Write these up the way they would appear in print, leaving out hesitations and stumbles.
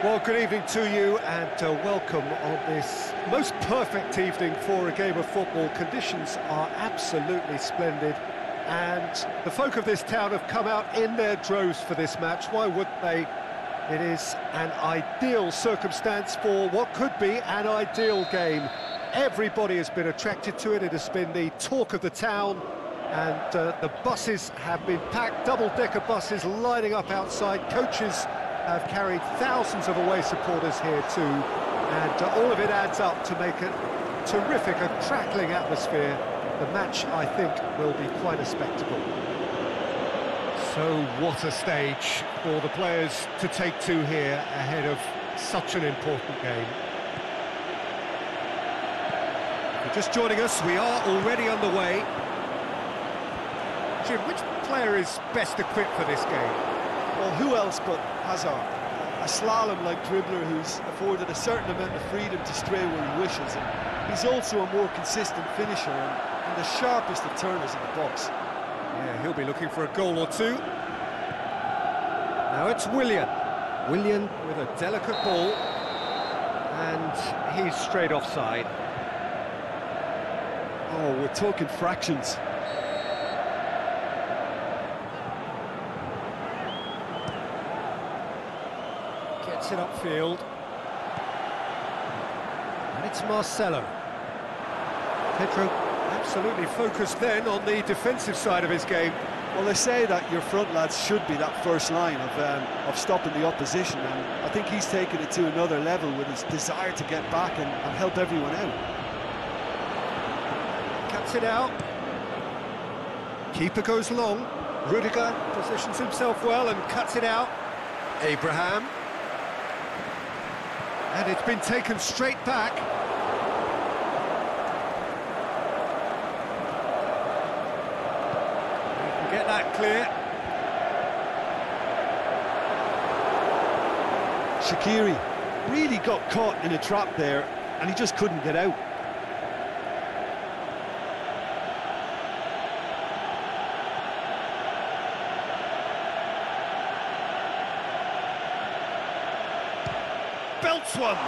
Well, good evening to you and welcome on this most perfect evening for a game of football. Conditions are absolutely splendid and the folk of this town have come out in their droves for this match. Why wouldn't they? It is an ideal circumstance for what could be an ideal game. Everybody has been attracted to it. It has been the talk of the town, and the buses have been packed, double-decker buses lining up outside. Coaches have carried thousands of away supporters here too, and all of it adds up to make a terrific, a crackling atmosphere. The match, I think, will be quite a spectacle. So what a stage for the players to take to here ahead of such an important game. If you're just joining us, we are already underway. Jim, which player is best equipped for this game? Well, who else but Hazard? A slalom-like dribbler who's afforded a certain amount of freedom to stray where he wishes, and he's also a more consistent finisher and the sharpest of turners in the box. Yeah, he'll be looking for a goal or two. Now it's Willian. Willian with a delicate ball, and he's straight offside. Oh, we're talking fractions. Gets it upfield. And it's Marcelo. Pedro absolutely focused then on the defensive side of his game. Well, they say that your front lads should be that first line of stopping the opposition, and I think he's taken it to another level with his desire to get back and help everyone out. Cuts it out. Keeper goes long. Rudiger positions himself well and cuts it out. Abraham. And it's been taken straight back. You can get that clear. Shaqiri really got caught in a trap there, and he just couldn't get out. Belts one.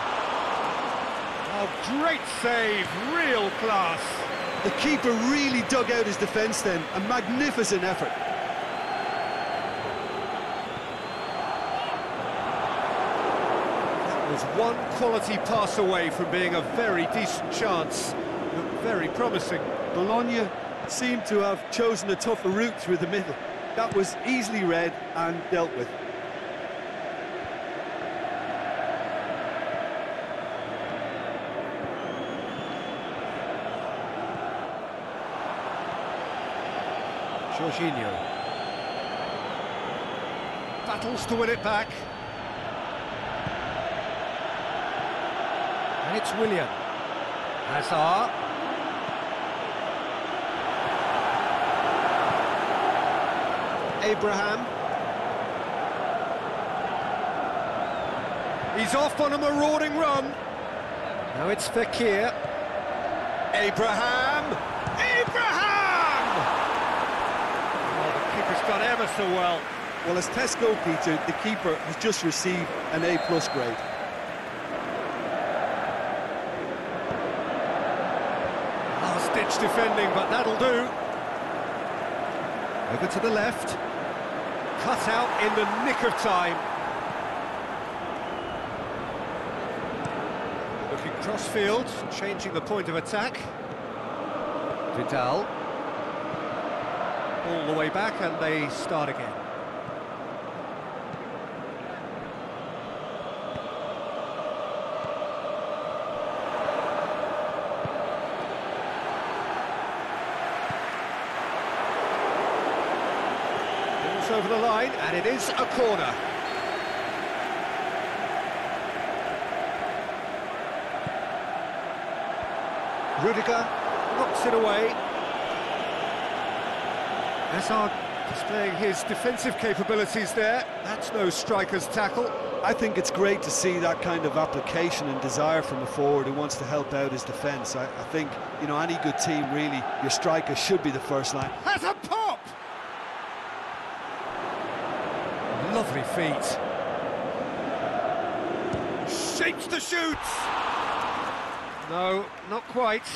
Oh, great save, real class. The keeper really dug out his defence then, a magnificent effort. That was one quality pass away from being a very decent chance. Looked very promising. Bologna seemed to have chosen a tougher route through the middle. That was easily read and dealt with. Jorginho battles to win it back, and it's Willian. Hazard. Abraham. He's off on a marauding run. Now it's Fekir. Abraham. Keeper's done ever so well. Well, as Tesco, Peter, the keeper has just received an A+ grade. Last-ditch defending, but that'll do. Over to the left. Cut out in the nick of time. Looking cross-field, changing the point of attack. Vidal. All the way back, and they start again. Ball's over the line, and it is a corner. Rudiger knocks it away. Hazard displaying his defensive capabilities there. That's no striker's tackle. I think it's great to see that kind of application and desire from a forward who wants to help out his defence. I think, you know, any good team, really, your striker should be the first line. Has a pop! Lovely feet. shapes to shoot! No, not quite.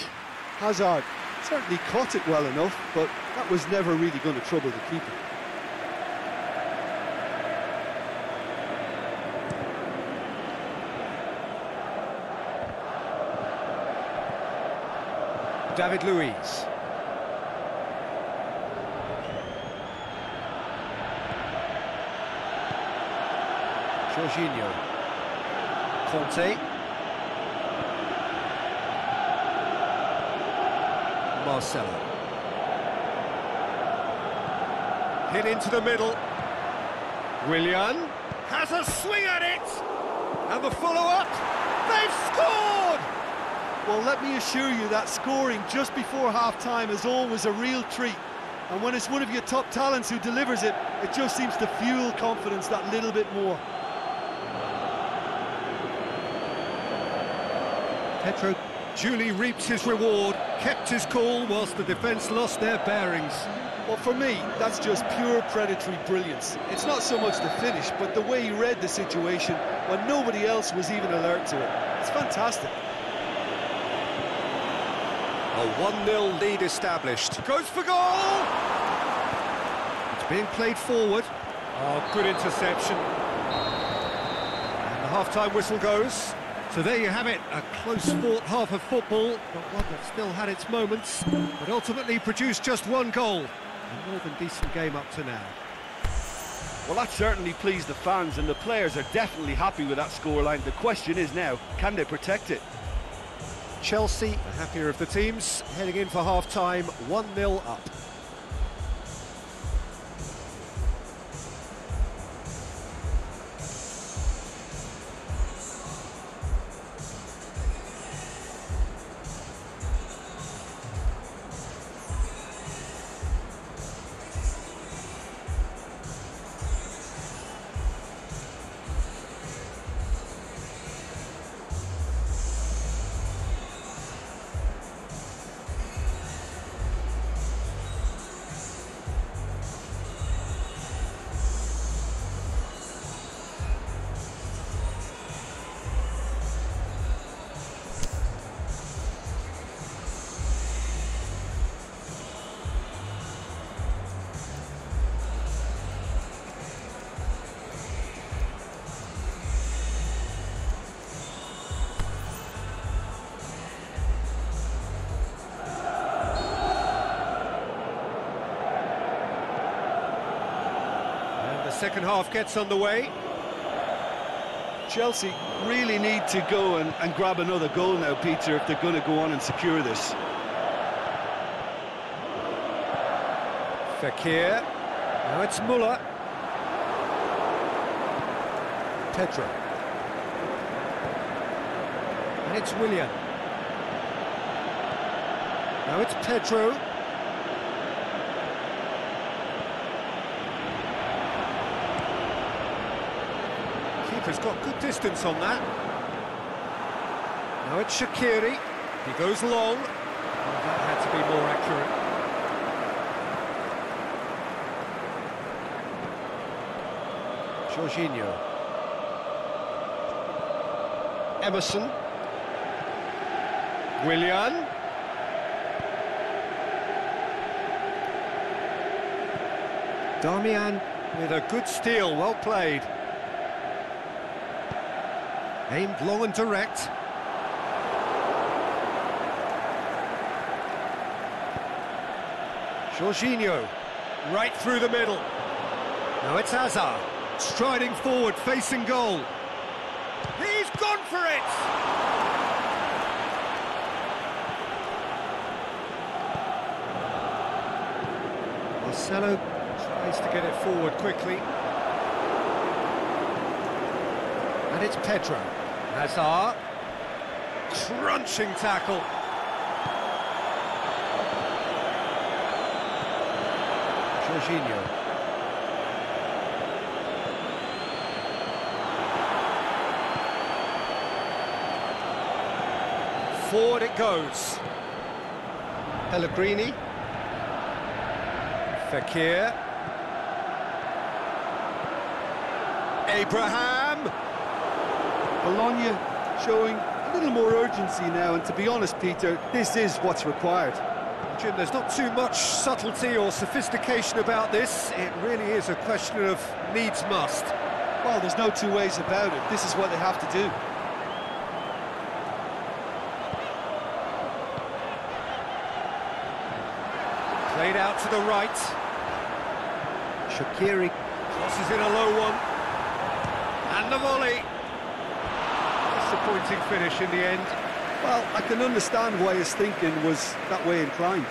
Hazard certainly caught it well enough, but that was never really going to trouble the keeper. David Luiz. Jorginho. Conte. Marcelo. Hit into the middle. Willian has a swing at it. And the follow-up. They've scored! Well, let me assure you that scoring just before half-time is always a real treat. And when it's one of your top talents who delivers it, it just seems to fuel confidence that little bit more. Pedro duly reaps his reward, kept his cool whilst the defence lost their bearings. Well, for me, that's just pure predatory brilliance. It's not so much the finish, but the way he read the situation when nobody else was even alert to it. It's fantastic. A 1-0 lead established. Goes for goal! It's being played forward. Oh, good interception. And the half-time whistle goes. So there you have it, a close-fought half of football, but one that still had its moments, but ultimately produced just one goal. A more than decent game up to now. Well, that certainly pleased the fans, and the players are definitely happy with that scoreline. The question is now, can they protect it? Chelsea, the happier of the teams, heading in for half-time, 1-0 up. Second half gets underway. Chelsea really need to go and grab another goal now, Peter, if they're going to go on and secure this. Fekir. Now it's Muller. Pedro. And it's Willian. Now it's Pedro. Keeper's got good distance on that. Now it's Shaqiri. He goes long. Oh, that had to be more accurate. Jorginho. Emerson. Willian. Darmian with a good steal, well played. Aimed long and direct. Jorginho, right through the middle. Now it's Hazard, striding forward, facing goal. He's gone for it! Marcelo tries to get it forward quickly. And it's Pedro. Hazard. Crunching tackle. Jorginho. Forward it goes. Pellegrini. Fekir. Abraham. Bologna showing a little more urgency now, and to be honest, Peter, this is what's required. Jim, there's not too much subtlety or sophistication about this. It really is a question of needs must. Well, there's no two ways about it. This is what they have to do. Played out to the right. Shaqiri crosses in a low one. And the volley. Disappointing finish in the end. Well, I can understand why his thinking was that way inclined.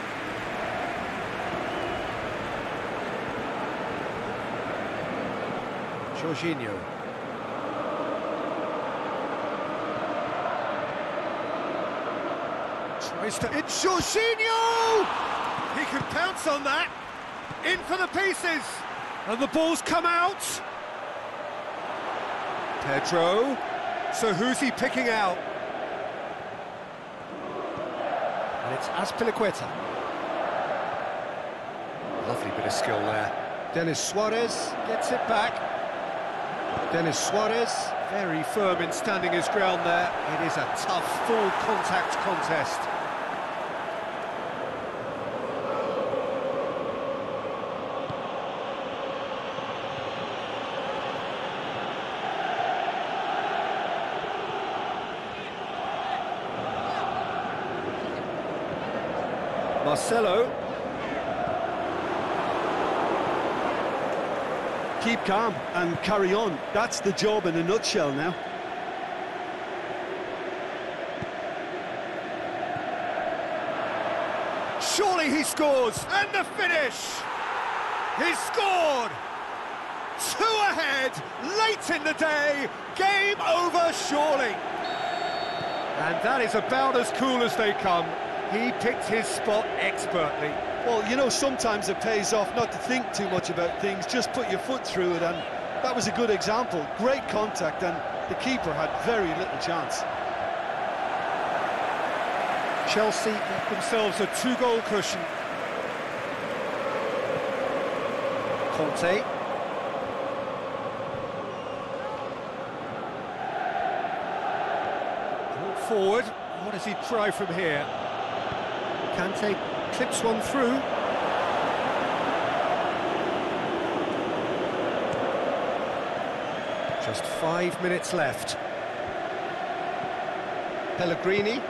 Jorginho. Tries to... It's Jorginho! He can pounce on that. In for the pieces. And the ball's come out. Pedro. So who's he picking out? And it's Azpilicueta. Lovely bit of skill there. Denis Suarez gets it back. Denis Suarez, very firm in standing his ground there. It is a tough, full-contact contest. Marcelo. Keep calm and carry on. That's the job in a nutshell now. Surely he scores, and the finish! He scored! 2 ahead, late in the day, game over surely. And that is about as cool as they come. He picked his spot expertly. Well, you know, sometimes it pays off not to think too much about things, just put your foot through it, and that was a good example. Great contact, and the keeper had very little chance. Chelsea get themselves a 2-goal cushion. Conte. Brought forward. What does he try from here? Kante clips one through. Just 5 minutes left. Pellegrini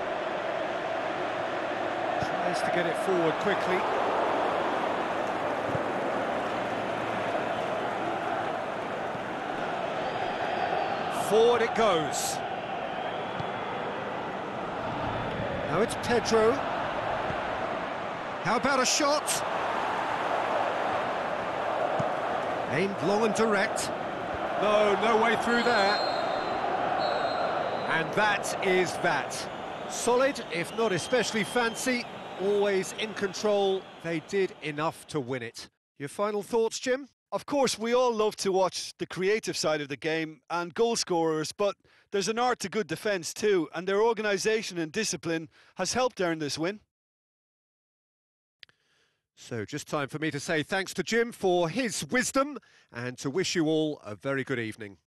tries to get it forward quickly. Forward it goes. Now it's Pedro. How about a shot? Aimed long and direct. No way through there. And that is that. Solid, if not especially fancy, always in control. They did enough to win it. Your final thoughts, Jim? Of course, we all love to watch the creative side of the game and goal scorers, but there's an art to good defence too, and their organisation and discipline has helped earn this win. So just time for me to say thanks to Jim for his wisdom and to wish you all a very good evening.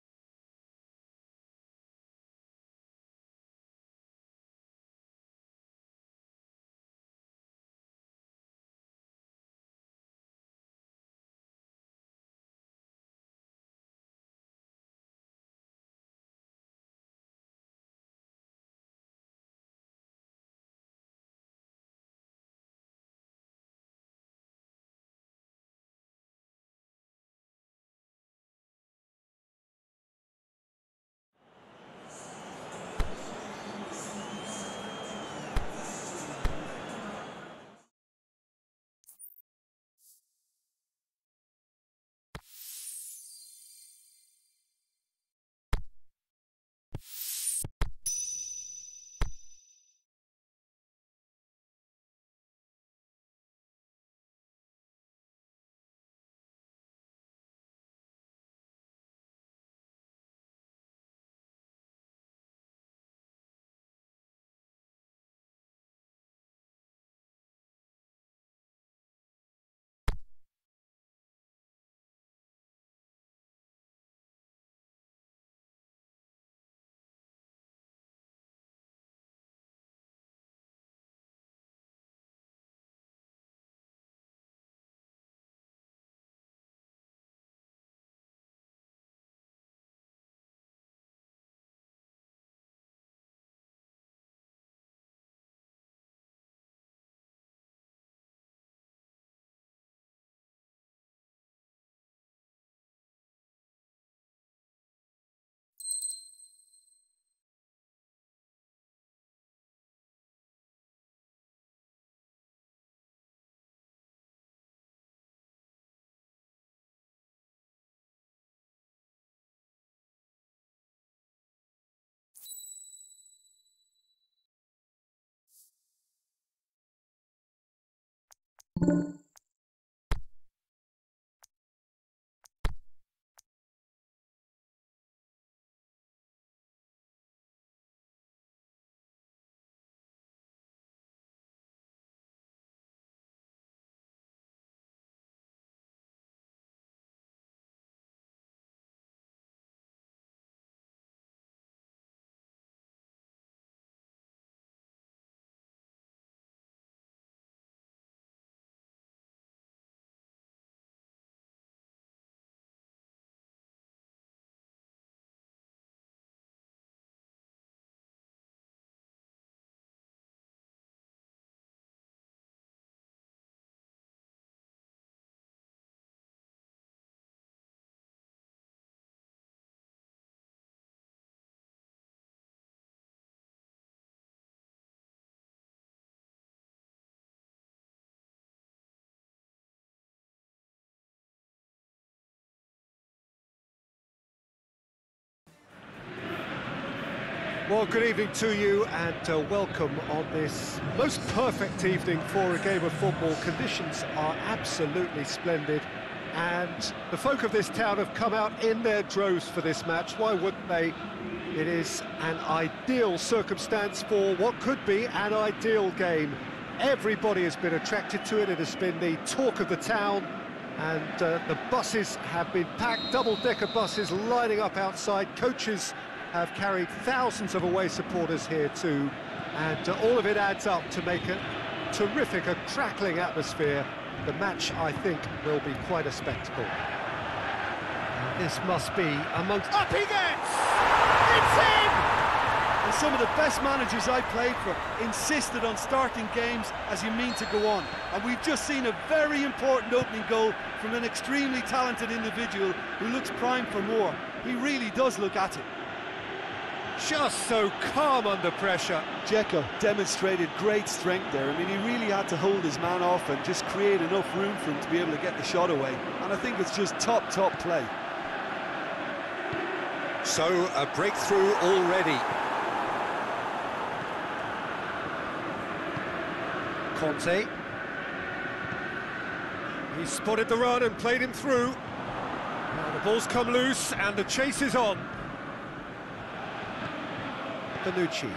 Well, good evening to you and welcome on this most perfect evening for a game of football. Conditions are absolutely splendid and the folk of this town have come out in their droves for this match. Why wouldn't they? It is an ideal circumstance for what could be an ideal game. Everybody has been attracted to it. It has been the talk of the town and the buses have been packed, double-decker buses lining up outside. Coaches have carried thousands of away supporters here too, and all of it adds up to make a terrific, a crackling atmosphere. The match, I think, will be quite a spectacle. This must be amongst... Up he gets! It's in! And some of the best managers I played for insisted on starting games as you mean to go on. And we've just seen a very important opening goal from an extremely talented individual who looks primed for more. He really does look at it. Just so calm under pressure. Dzeko demonstrated great strength there. I mean, he really had to hold his man off and just create enough room for him to be able to get the shot away. And I think it's just top play. So, a breakthrough already. Conte. He spotted the run and played him through. Now the ball's come loose and the chase is on. Bonucci.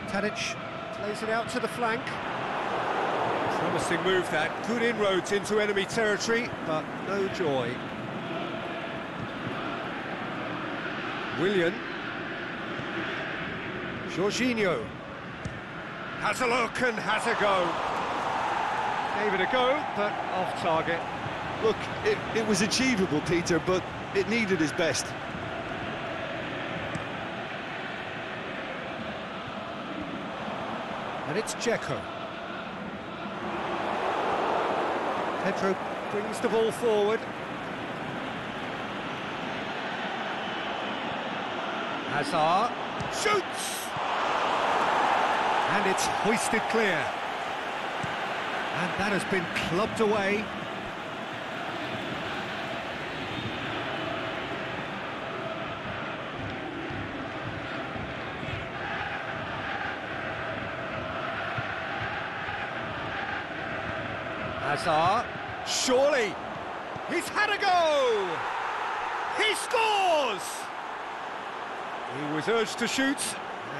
Tadic plays it out to the flank. Promising move that. Good inroads into enemy territory, but no joy. Willian. Jorginho. Has a look and has a go. Gave it a go, but off target. Look, it was achievable, Peter, but it needed his best. And it's Dzeko. Pedro brings the ball forward. Hazard shoots! And it's hoisted clear. And that has been clubbed away. Hazard, surely, he's had a go! He scores! He was urged to shoot,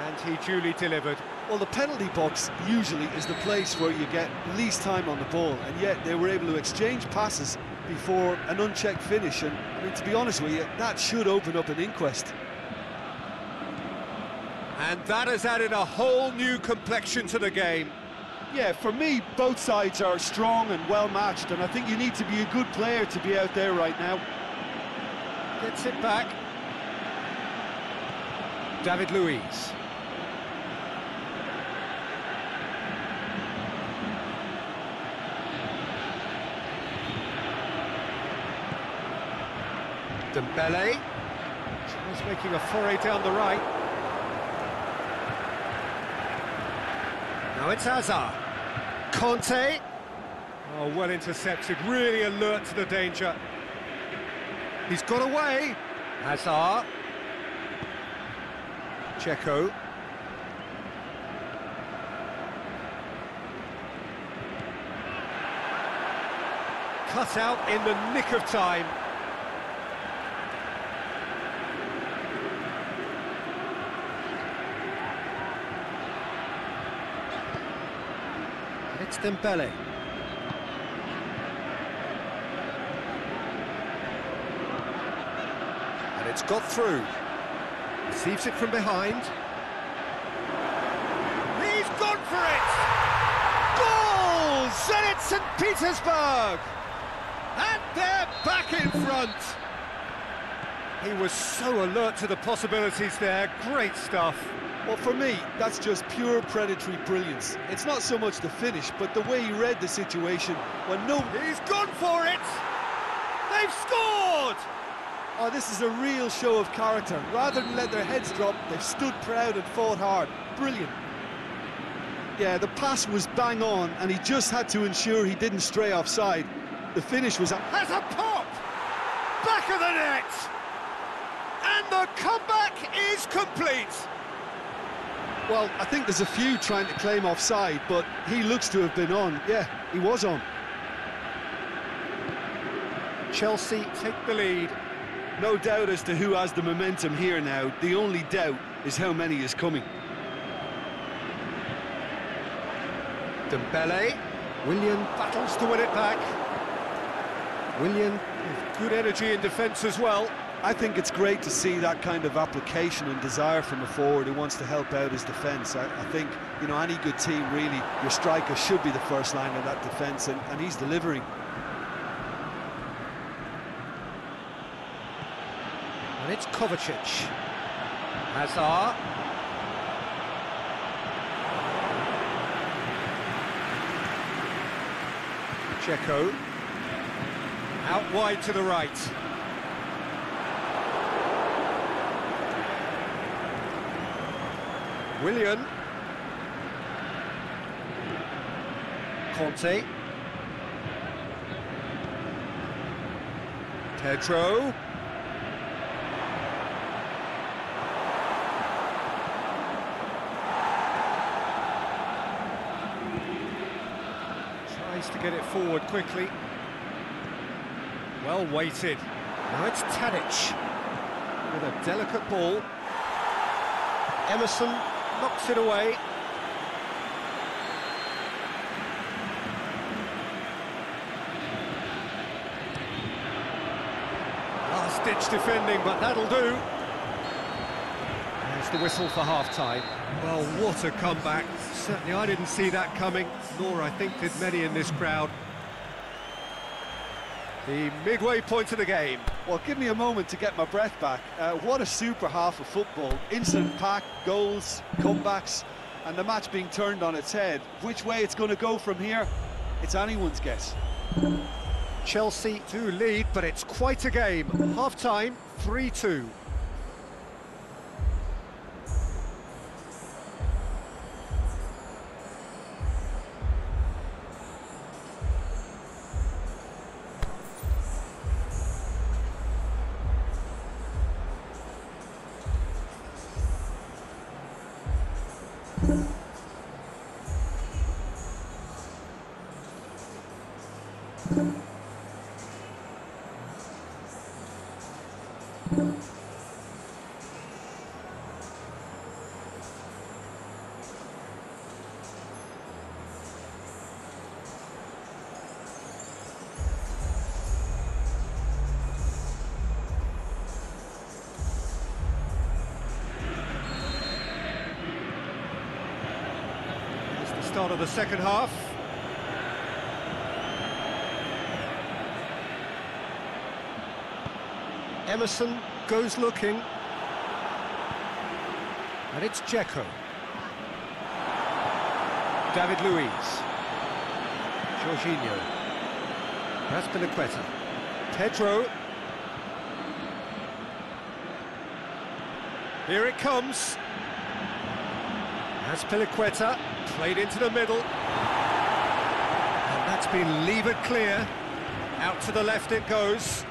and he duly delivered. Well, the penalty box usually is the place where you get least time on the ball, and yet they were able to exchange passes before an unchecked finish, and I mean, to be honest with you, that should open up an inquest. And that has added a whole new complexion to the game. Yeah, for me, both sides are strong and well-matched, and I think you need to be a good player to be out there right now. Gets it back. David Luiz. Dembele. He's making a foray down the right. Now it's Hazard. Conte. Oh, well intercepted, really alert to the danger. He's got away. Hazard. Dzeko. cut out in the nick of time. It's Dembele. And it's got through. Receives it from behind. He's gone for it! Goal! Zenit St. Petersburg! And they're back in front. He was so alert to the possibilities there. Great stuff. Well, for me, that's just pure predatory brilliance. It's not so much the finish, but the way he read the situation when He's gone for it! They've scored! Oh, this is a real show of character. Rather than let their heads drop, they've stood proud and fought hard. Brilliant. Yeah, the pass was bang on, and he just had to ensure he didn't stray offside. The finish was... Has a pop! Back of the net! And the comeback is complete! Well, I think there's a few trying to claim offside, but he looks to have been on. Yeah, he was on. Chelsea take the lead. No doubt as to who has the momentum here now. The only doubt is how many is coming. Dembele. Willian battles to win it back. Willian with good energy in defence as well. I think it's great to see that kind of application and desire from a forward who wants to help out his defence. I think, you know, any good team, really, your striker should be the first line of that defence, and he's delivering. And it's Kovacic. Hazard. Dzeko. Out wide to the right. Willian. Conte. Pedro. Tries to get it forward quickly. Well weighted. Now it's Tadic with a delicate ball. Emerson knocks it away. Last-ditch defending, but that'll do. There's the whistle for half-time. Well, what a comeback. Certainly I didn't see that coming, nor I think did many in this crowd. The midway point of the game. Well, give me a moment to get my breath back. What a super half of football. Instant pack, goals, comebacks, and the match being turned on its head. Which way it's going to go from here, it's anyone's guess. Chelsea do lead, but it's quite a game. Half-time, 3-2. Start of the second half. Emerson goes looking. And it's Dzeko. David Luiz. Jorginho. Azpilicueta. Pedro. Here it comes. Azpilicueta. Played into the middle, and that's been levered clear. Out to the left it goes.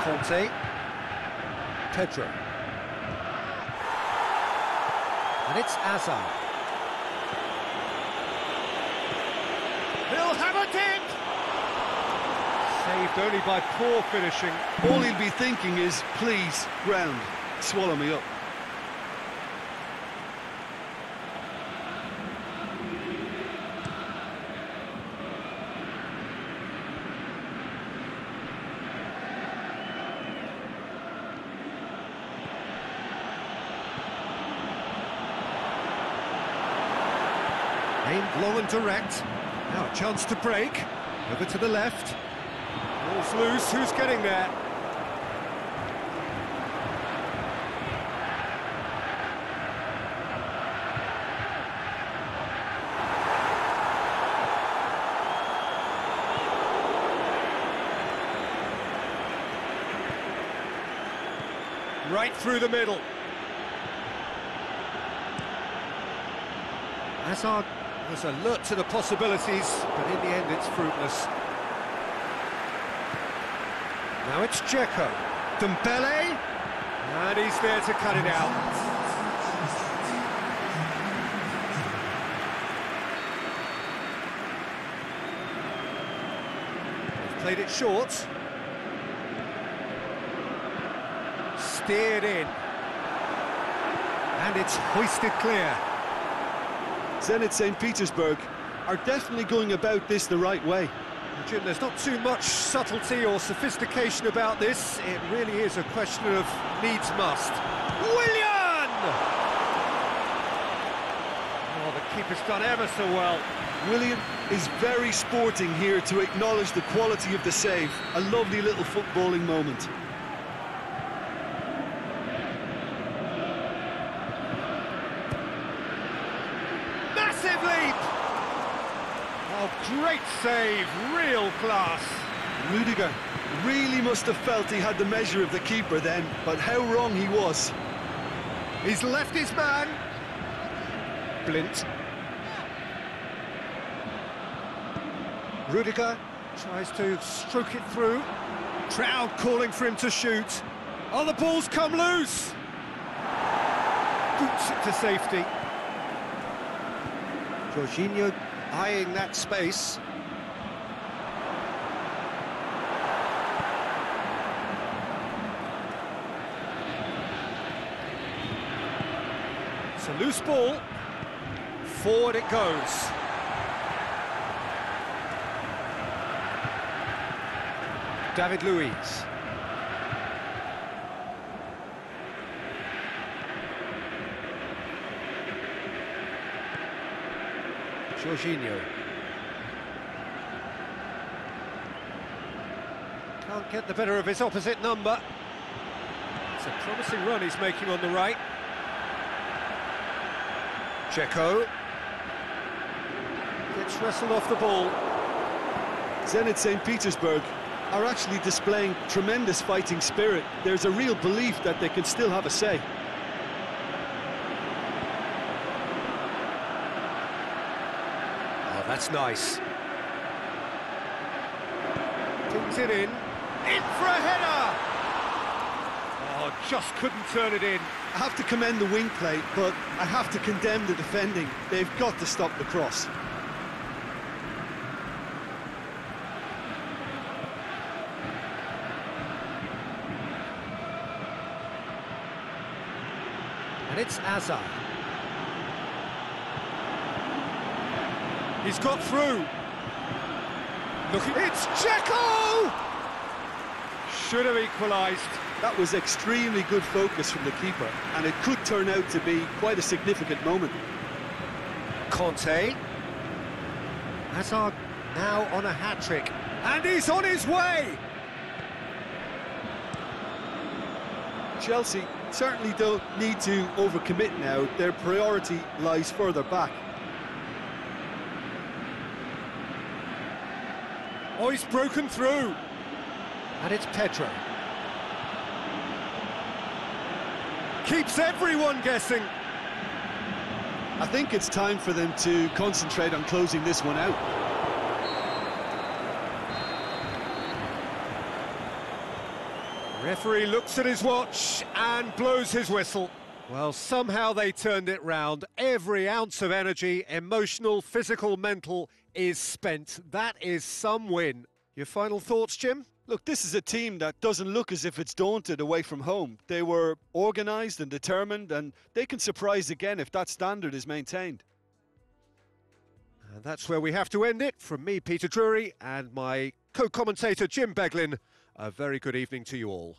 Conte. Pedro. And it's Hazard. He'll have it in! Saved only by poor finishing. All he'll be thinking is, please, ground, swallow me up. Aimed low and direct. Now a chance to break. Over to the left. Ball's loose. Who's getting there? Right through the middle. Hazard was alert to the possibilities, but in the end it's fruitless. Now it's Dzeko. Dembele, and he's there to cut it out. They've played it short. Steered in. And it's hoisted clear. Zenit St. Petersburg are definitely going about this the right way. Jim, there's not too much subtlety or sophistication about this. It really is a question of needs must. Willian! Oh, the keeper's done ever so well. Willian is very sporting here to acknowledge the quality of the save. A lovely little footballing moment. Massive leap! Oh, great save, real class. Rudiger really must have felt he had the measure of the keeper then, but how wrong he was. He's left his man. Blint. Rudiger tries to stroke it through. Crowd calling for him to shoot. Oh, the ball's come loose. Boots it to safety. Jorginho eyeing that space. It's a loose ball. Forward it goes. David Luiz. Jorginho. Can't get the better of his opposite number. It's a promising run he's making on the right. Dzeko. Gets wrestled off the ball. Zenit St. Petersburg are actually displaying tremendous fighting spirit. There's a real belief that they can still have a say. Oh, that's nice. Pings it in. In for a header! Oh, just couldn't turn it in. I have to commend the wing play, but I have to condemn the defending. They've got to stop the cross. And it's Hazard. He's got through. Look, it's Dzeko! Should have equalised. That was extremely good focus from the keeper, and it could turn out to be quite a significant moment. Conte. Hazard now on a hat-trick. And he's on his way! Chelsea certainly don't need to overcommit now. Their priority lies further back. Oh, he's broken through. And it's Pedro. Keeps everyone guessing. I think it's time for them to concentrate on closing this one out. Referee looks at his watch and blows his whistle. Well, somehow they turned it round. Every ounce of energy, emotional, physical, mental, is spent. That is some win. Your final thoughts, Jim? Look, this is a team that doesn't look as if it's daunted away from home. They were organised and determined, and they can surprise again if that standard is maintained. And that's where we have to end it. From me, Peter Drury, and my co-commentator, Jim Beglin, a very good evening to you all.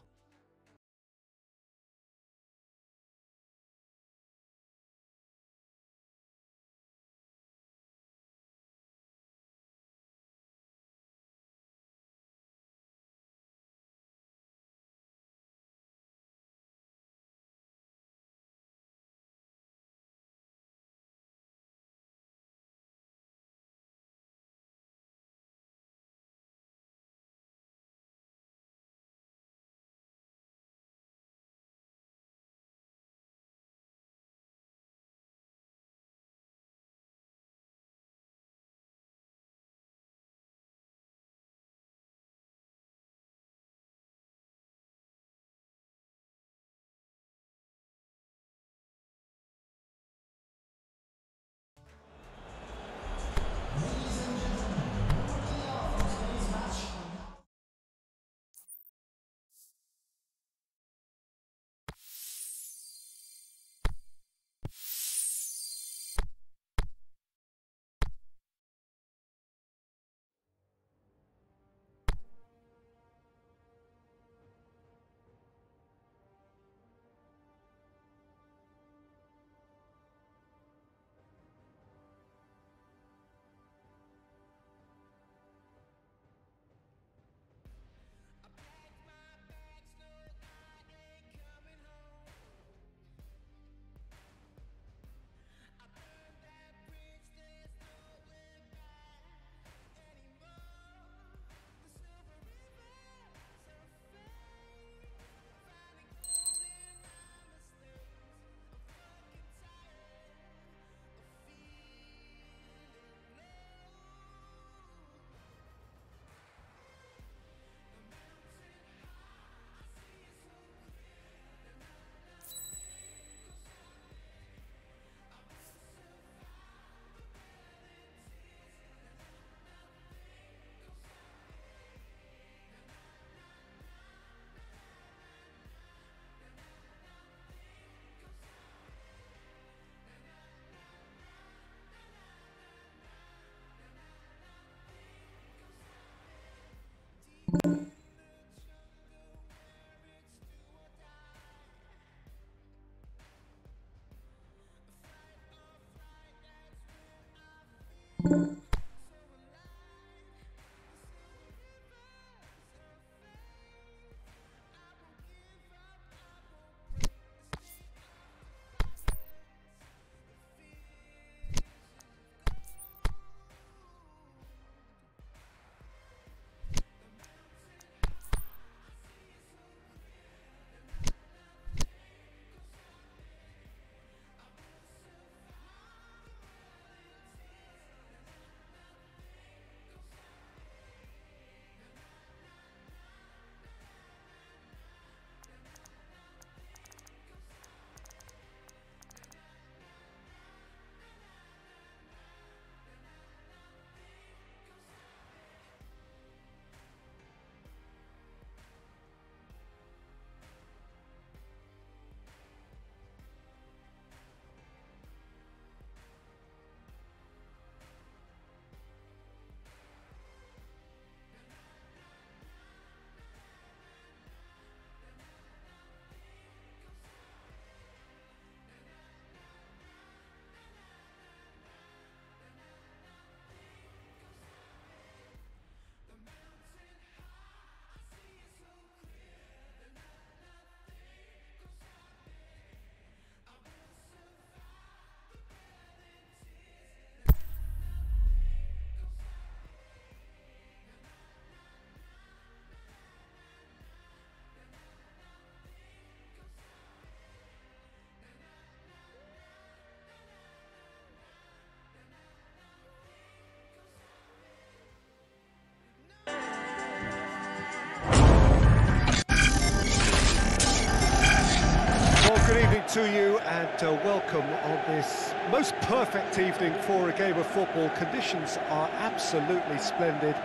To you and welcome on this most perfect evening for a game of football. Conditions are absolutely splendid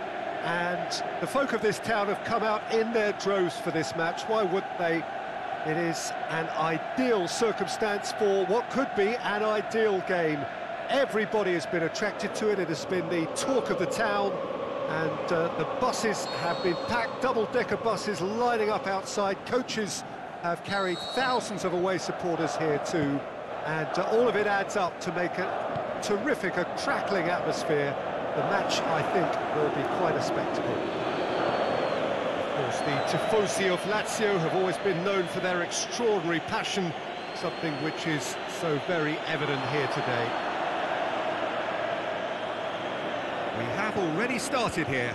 and the folk of this town have come out in their droves for this match. Why wouldn't they? It is an ideal circumstance for what could be an ideal game. Everybody has been attracted to it. It has been the talk of the town, and the buses have been packed, double-decker buses lining up outside. Coaches have carried thousands of away supporters here too, and all of it adds up to make a terrific, a crackling atmosphere. The match, I think, will be quite a spectacle. Of course, the Tifosi of Lazio have always been known for their extraordinary passion, something which is so very evident here today. We have already started here.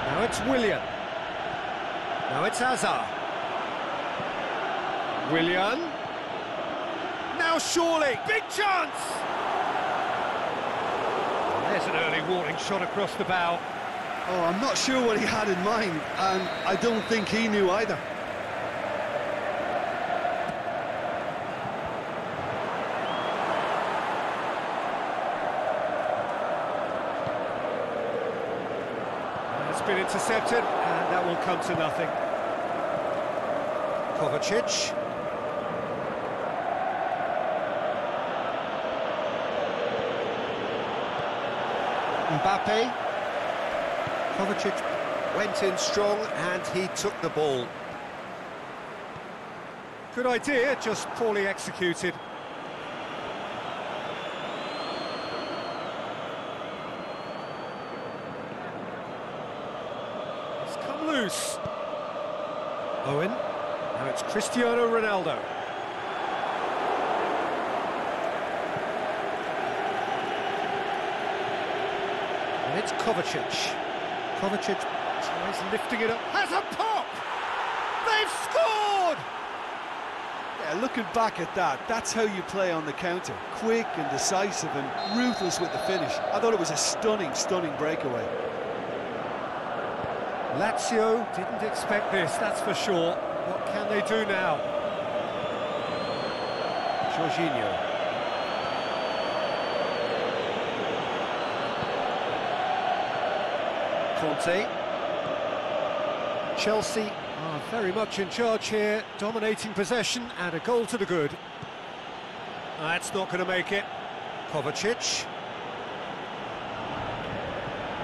Now it's Willian. Now it's Hazard. Willian. Now surely, big chance! There's an early warning shot across the bow. Oh, I'm not sure what he had in mind, and I don't think he knew either. It's been intercepted, and that will come to nothing. Kovacic. Mbappe. Kovacic went in strong and he took the ball. Good idea, just poorly executed. It's come loose. Owen. Now it's Cristiano Ronaldo. And it's Kovacic. Kovacic tries lifting it up, has a pop! They've scored! Yeah, looking back at that, that's how you play on the counter. Quick and decisive and ruthless with the finish. I thought it was a stunning, stunning breakaway. Lazio didn't expect this, that's for sure. What can they do now? Jorginho. Conte. Chelsea are very much in charge here, dominating possession and a goal to the good. That's not going to make it. Kovacic.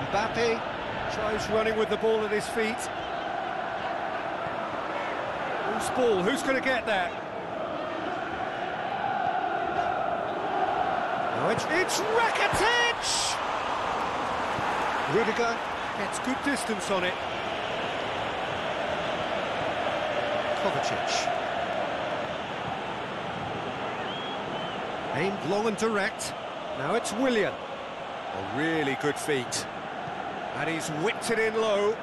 Mbappe tries running with the ball at his feet. Who's ball? Who's going to get there? No, it's Rakitic! Rudiger gets good distance on it. Kovacic. Aimed long and direct. Now it's Willian. A really good feat. And he's whipped it in low.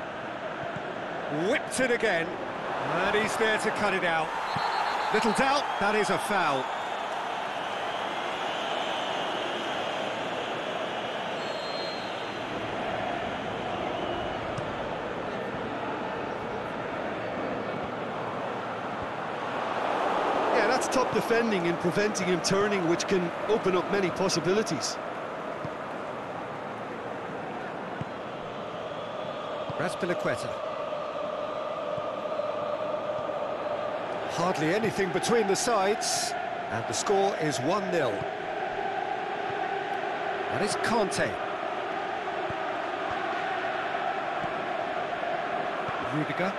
Whipped it again. And he's there to cut it out. Little doubt, that is a foul. Yeah, that's top defending and preventing him turning, which can open up many possibilities. Azpilicueta. Hardly anything between the sides, and the score is 1-0. That is Conte. Rudiger.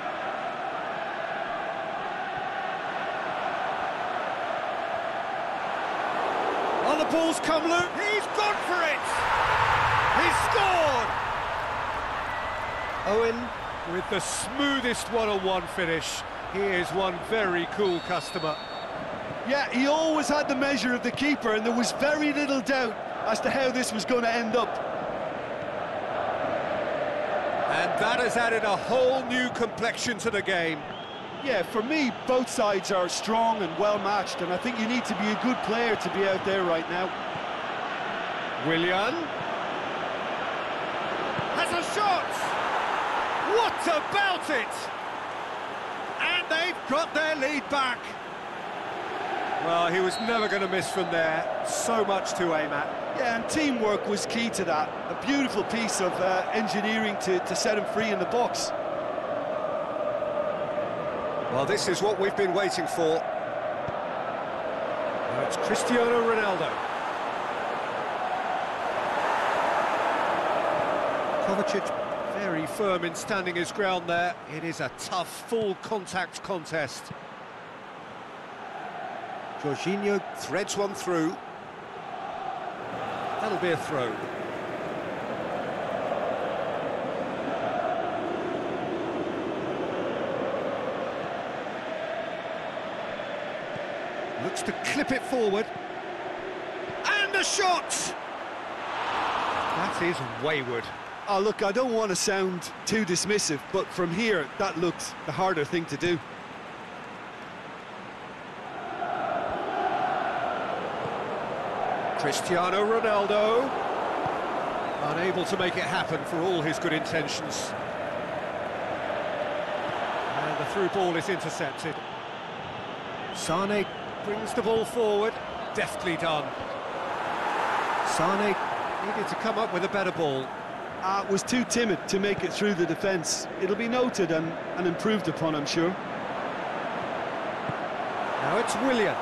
Oh, the ball's come loose. He's gone for it! He's scored! Owen with the smoothest one-on-one finish. He is one very cool customer. Yeah, he always had the measure of the keeper, and there was very little doubt as to how this was going to end up. And that has added a whole new complexion to the game. Yeah, for me, both sides are strong and well-matched, and I think you need to be a good player to be out there right now. Willian. Has a shot! What about it? And they've got their lead back. Well, he was never going to miss from there. So much to aim at. Yeah, and teamwork was key to that. A beautiful piece of engineering to set him free in the box. Well, this is what we've been waiting for. Now it's Cristiano Ronaldo. Kovacic very firm in standing his ground there. It is a tough, full-contact contest. Jorginho threads one through. That'll be a throw. Looks to clip it forward. And a shot! That is wayward. Oh, look, I don't want to sound too dismissive, but from here, that looks the harder thing to do. Cristiano Ronaldo, unable to make it happen for all his good intentions. And the through ball is intercepted. Sane brings the ball forward, deftly done. Sane needed to come up with a better ball. Was too timid to make it through the defence. It'll be noted and improved upon, I'm sure. Now it's Willian.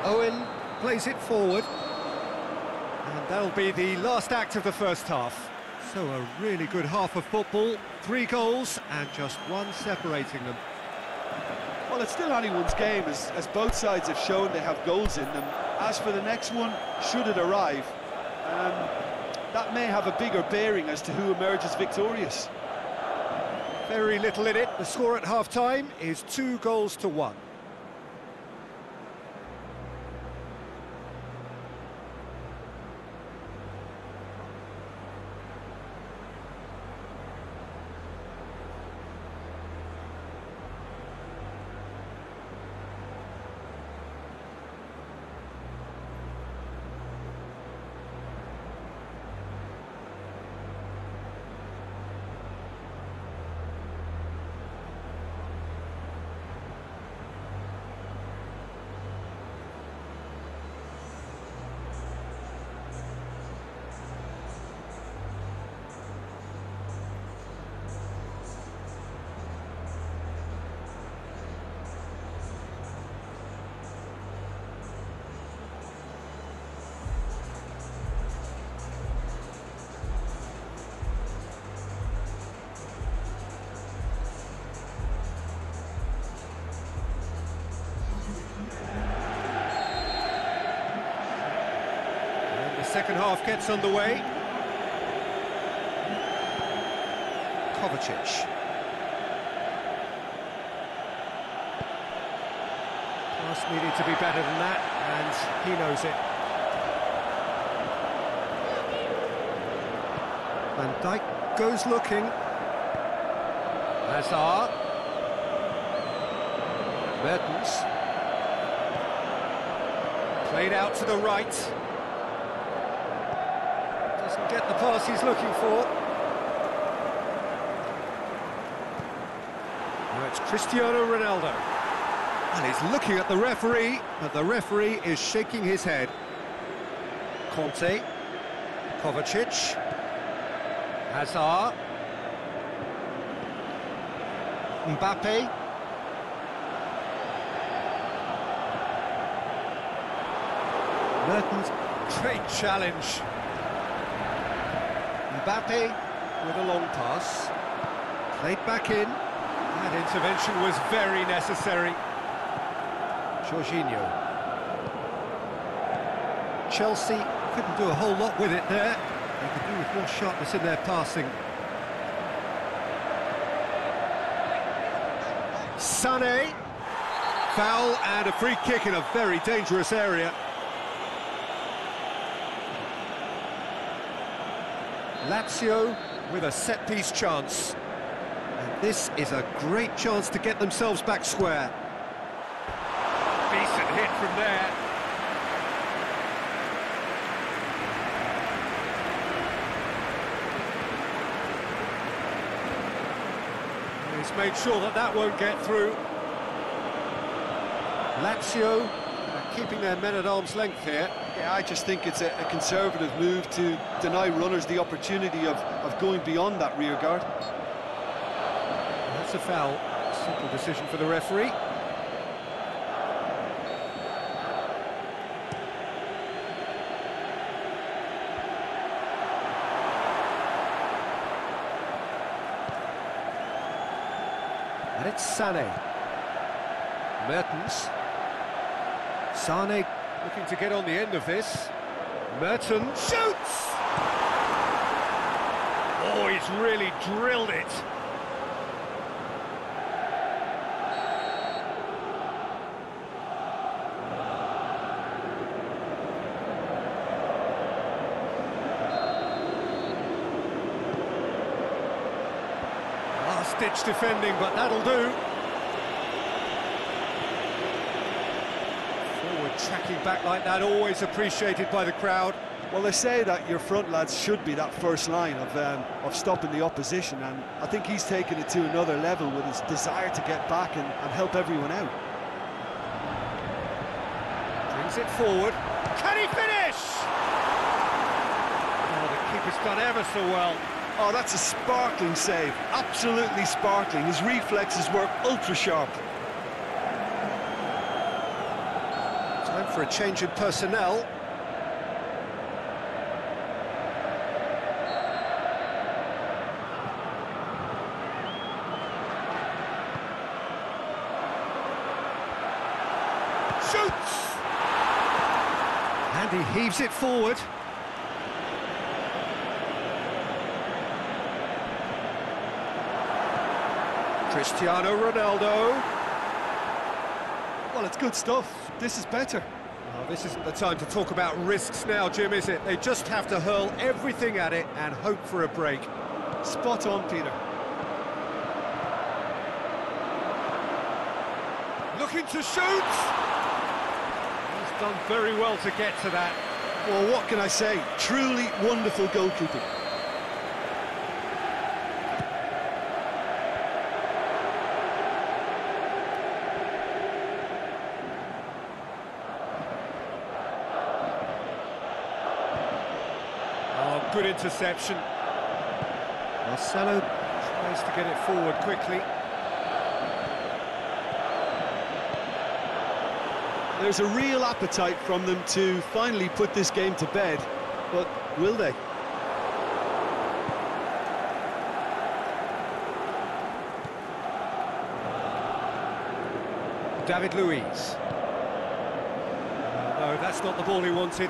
Owen plays it forward. And that'll be the last act of the first half. So a really good half of football. 3 goals and just one separating them. Well, it's still anyone's game, as both sides have shown they have goals in them. As for the next one, should it arrive, that may have a bigger bearing as to who emerges victorious. Very little in it. The score at half-time is 2-1. Second half gets underway. Kovacic. Pass needed to be better than that, and he knows it. Van Dijk goes looking. Hazard. Mertens. Played out to the right. Doesn't get the pass he's looking for. Now it's Cristiano Ronaldo. And he's looking at the referee, but the referee is shaking his head. Conte. Kovacic. Hazard. Mbappe. Mertens, great challenge. Mbappe with a long pass. Played back in. That intervention was very necessary. Jorginho. Chelsea couldn't do a whole lot with it there. They could do with more sharpness in their passing. Sané. Foul and a free kick in a very dangerous area. Lazio with a set-piece chance. And this is a great chance to get themselves back square. Decent hit from there. He's made sure that that won't get through. Lazio keeping their men at arm's length here. Yeah, I just think it's a conservative move to deny runners the opportunity of going beyond that rear guard. That's a foul. Simple decision for the referee. And it's Sané. Mertens. Sané looking to get on the end of this. Mertens shoots! Oh, he's really drilled it. Last-ditch defending, but that'll do. Tracking back like that, always appreciated by the crowd. Well, they say that your front lads should be that first line of stopping the opposition, and I think he's taken it to another level with his desire to get back and help everyone out. Brings it forward. Can he finish? Oh, the keeper's done ever so well. Oh, that's a sparkling save. Absolutely sparkling. His reflexes work ultra-sharp. Time for a change in personnel. Shoots! And he heaves it forward. Cristiano Ronaldo. Well, it's good stuff. This is better. Oh, this isn't the time to talk about risks now, Jim, is it? They just have to hurl everything at it and hope for a break. Spot on, Peter. Looking to shoot! He's done very well to get to that. Well, what can I say? Truly wonderful goalkeeping. Good interception. Marcelo tries to get it forward quickly. There's a real appetite from them to finally put this game to bed, but will they? David Luiz. No, that's not the ball he wanted.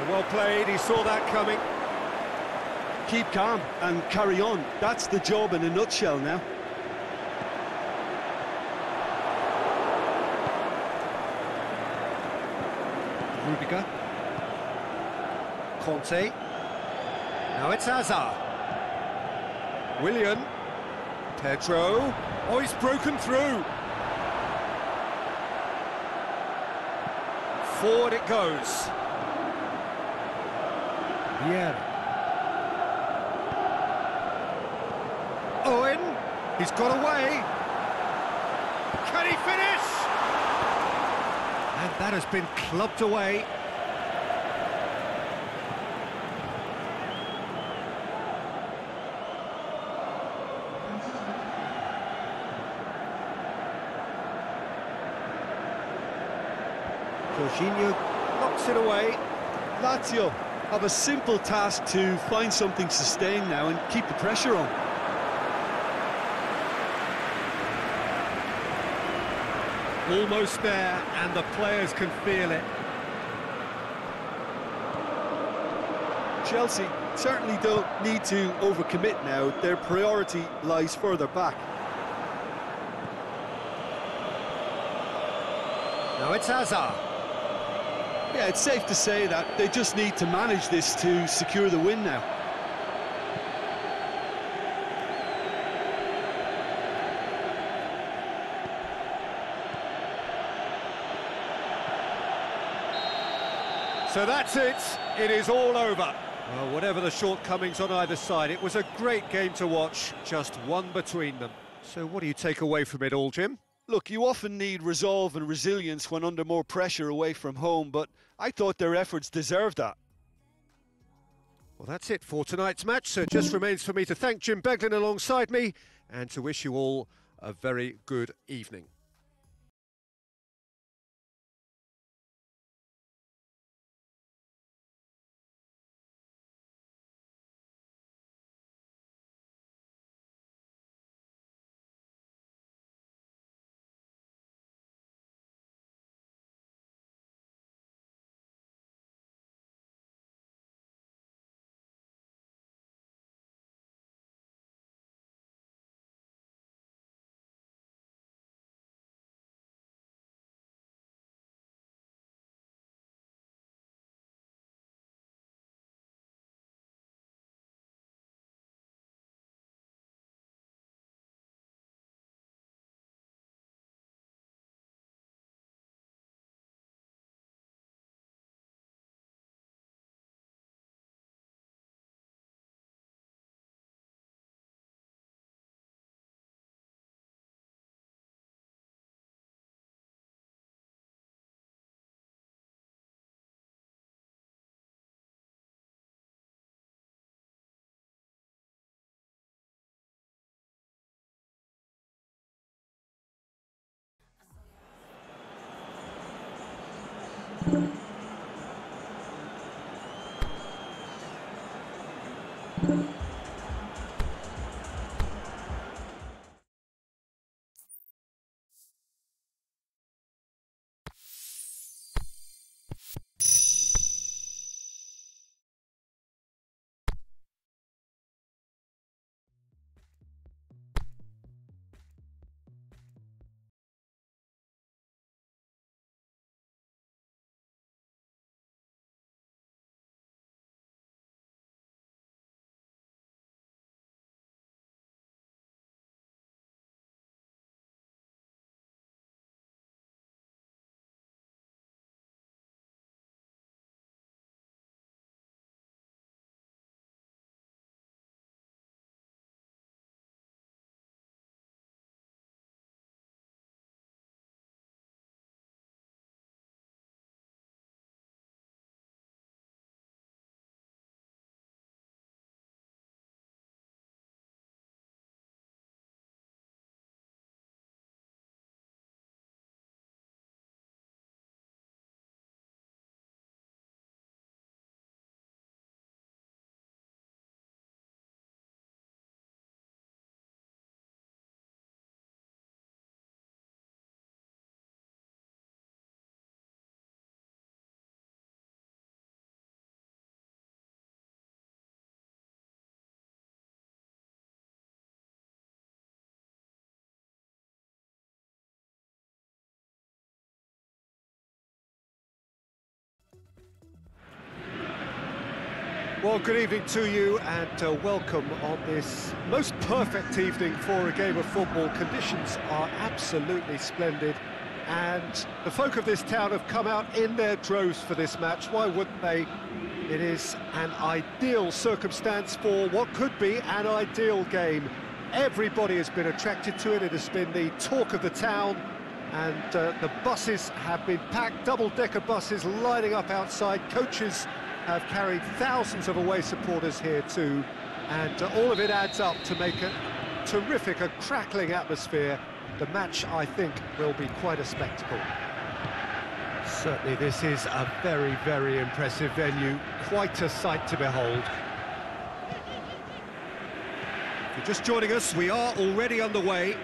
Well played, he saw that coming. Keep calm and carry on. That's the job in a nutshell now. Rudiger. Conte. Now it's Hazard. Willian. Pedro. Oh, he's broken through. Forward it goes. Yeah. Owen, he's got away. Can he finish? And that has been clubbed away. Jorginho knocks it away. Lazio have a simple task to find something sustained now and keep the pressure on. Almost there, and the players can feel it. Chelsea certainly don't need to overcommit now. Their priority lies further back. Now it's Hazard. Yeah, it's safe to say that they just need to manage this to secure the win now. So that's it. It is all over. Well, whatever the shortcomings on either side, it was a great game to watch. Just one between them. So what do you take away from it all, Jim? Look, you often need resolve and resilience when under more pressure away from home, but I thought their efforts deserved that. Well, that's it for tonight's match, so it just remains for me to thank Jim Beglin alongside me and to wish you all a very good evening. Well, good evening to you and welcome on this most perfect evening for a game of football. Conditions are absolutely splendid and the folk of this town have come out in their droves for this match. Why wouldn't they? It is an ideal circumstance for what could be an ideal game. Everybody has been attracted to it. It has been the talk of the town and the buses have been packed, double-decker buses lining up outside. Coaches have carried thousands of away supporters here too, and all of it adds up to make a terrific, a crackling atmosphere. The match, I think, will be quite a spectacle. Certainly this is a very, very impressive venue, quite a sight to behold. If you're just joining us, we are already underway.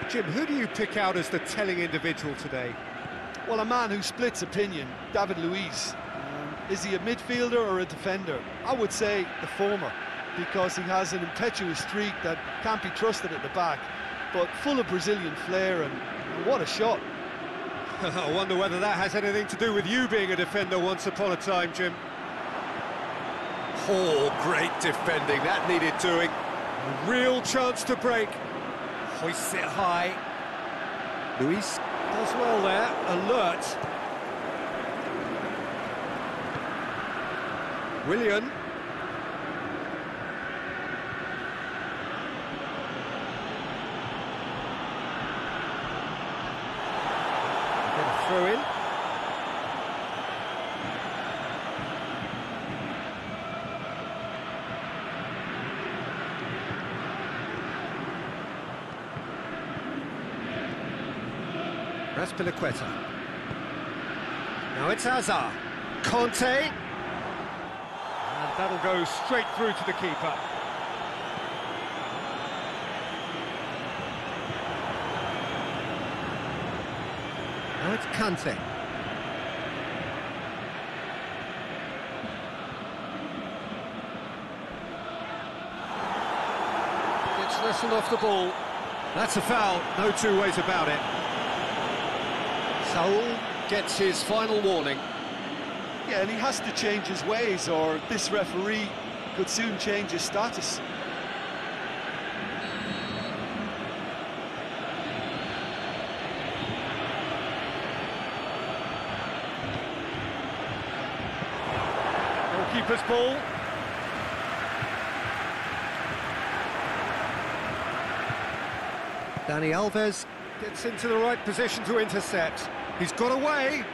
Jim, who do you pick out as the telling individual today? Well, a man who splits opinion, David Luiz. Is he a midfielder or a defender? I would say the former, because he has an impetuous streak that can't be trusted at the back, but full of Brazilian flair, and what a shot. I wonder whether that has anything to do with you being a defender once upon a time, Jim. Oh, great defending, that needed doing. A real chance to break. Hoists it high. Luiz does well there, alert. Willian. get a throw in. Azpilicueta. Now it's Hazard. Conte. And that'll go straight through to the keeper. Now it's Kante. Gets wrestled off the ball. That's a foul, no two ways about it. Saul gets his final warning. Yeah, and he has to change his ways, or this referee could soon change his status. Goalkeeper's ball. Dani Alves gets into the right position to intercept. He's got away.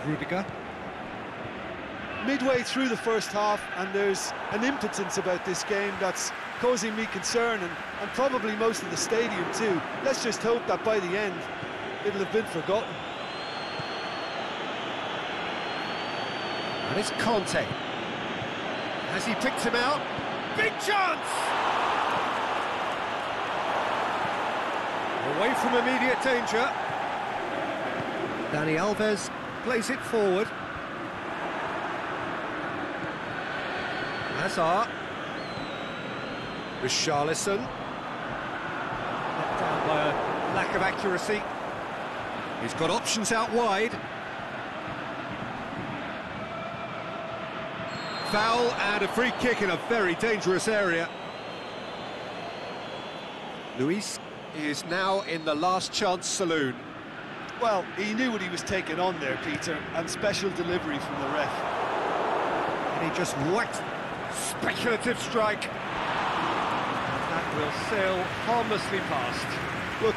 Rudiger. Midway through the first half, and there's an impotence about this game that's causing me concern, and probably most of the stadium too. Let's just hope that by the end it'll have been forgotten. And it's Conte. As he picked him out, big chance! Away from immediate danger. Dani Alves plays it forward. Hazard. Richarlison. Knocked down by a lack of accuracy. He's got options out wide. Foul and a free kick in a very dangerous area. Luis is now in the last chance saloon. Well, he knew what he was taking on there, Peter, and special delivery from the ref. And he just whacked. Speculative strike. That will sail harmlessly past. Look,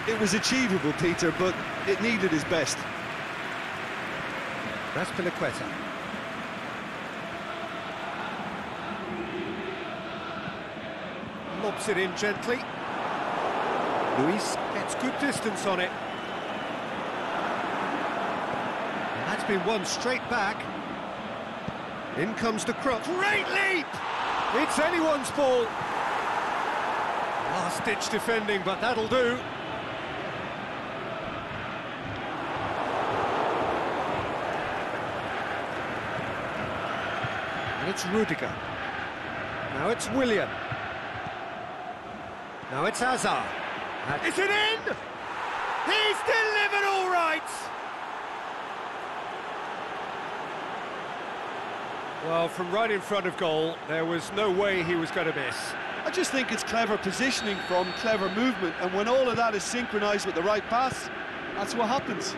it was achievable, Peter, but it needed his best. Azpilicueta. Lobs it in gently. Luis gets good distance on it. And that's been won straight back. In comes the cross. Great leap! It's anyone's ball. Last-ditch defending, but that'll do. And it's Rudiger. Now it's Willian. Now it's Hazard. Is it in? He's delivered all right! Well, from right in front of goal, there was no way he was going to miss. I just think it's clever positioning from clever movement, and when all of that is synchronised with the right pass, that's what happens.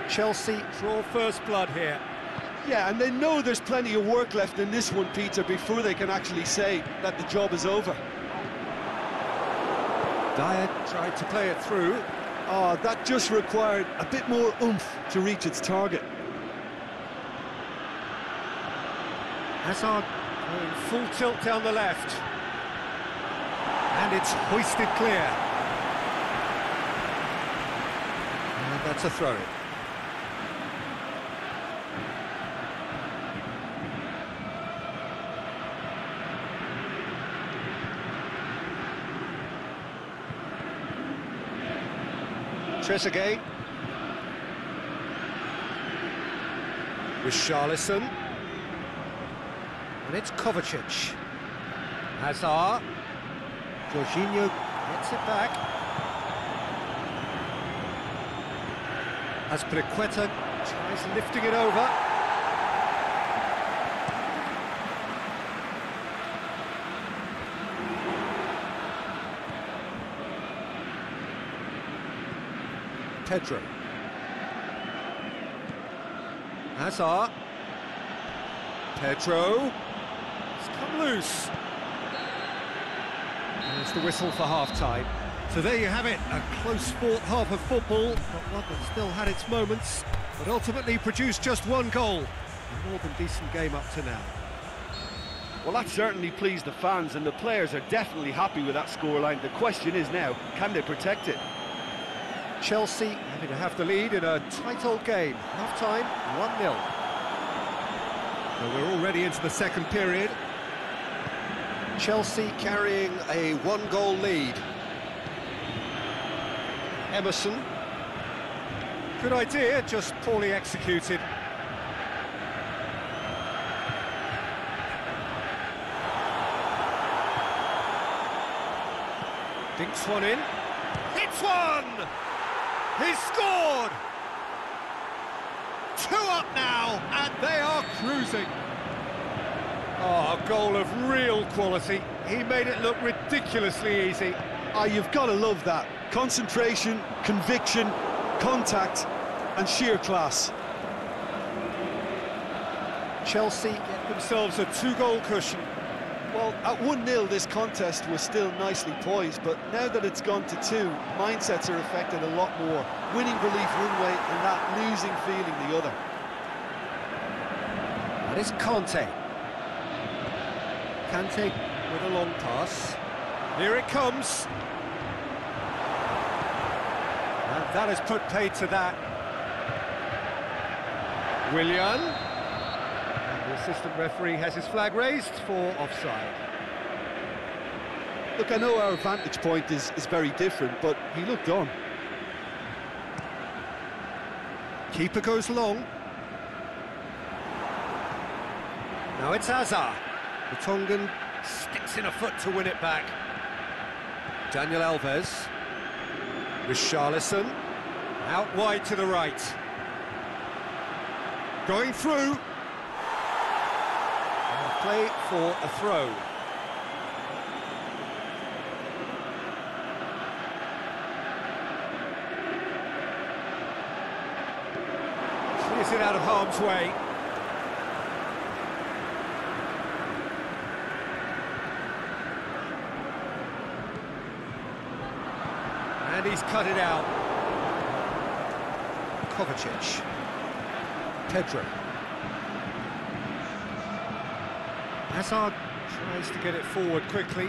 Chelsea draw first blood here. Yeah, and they know there's plenty of work left in this one, Peter, before they can actually say that the job is over. Dyer tried to play it through. Oh, that just required a bit more oomph to reach its target. Hazard going full tilt down the left. And it's hoisted clear. And that's a throw-in. Trezeguet. Richarlison. And it's Kovacic. Hazard. Jorginho gets it back. Azpilicueta tries lifting it over. Pedro. Hazard. Pedro. It's come loose. There's the whistle for half-time. So there you have it, a close-fought half of football, but one that still had its moments, but ultimately produced just one goal. A more than decent game up to now. Well, that certainly pleased the fans, and the players are definitely happy with that scoreline. The question is now, can they protect it? Chelsea having to have the lead in a tight old game. Half-time, 1-0. So we're already into the second period. Chelsea carrying a one-goal lead. Emerson. Good idea, just poorly executed. Dinks one in. Hits one! He's scored! 2 up now, and they are cruising. Oh, a goal of real quality. He made it look ridiculously easy. Ah, you've got to love that. Concentration, conviction, contact, and sheer class. Chelsea get themselves a 2-goal cushion. Well, at 1-0, this contest was still nicely poised, but now that it's gone to 2, mindsets are affected a lot more. Winning belief one way and that losing feeling the other. That is Conte. Kante with a long pass. Here it comes. And that has put paid to that. Willian. And the assistant referee has his flag raised for offside. Look, I know our vantage point is very different, but he looked on. Keeper goes long. Now it's Hazard. The Tongan sticks in a foot to win it back. Daniel Alves. Richarlison. Out wide to the right. Going through. And play for a throw. Clears it out of harm's way. And he's cut it out. Kovacic. Pedro. Hazard tries to get it forward quickly.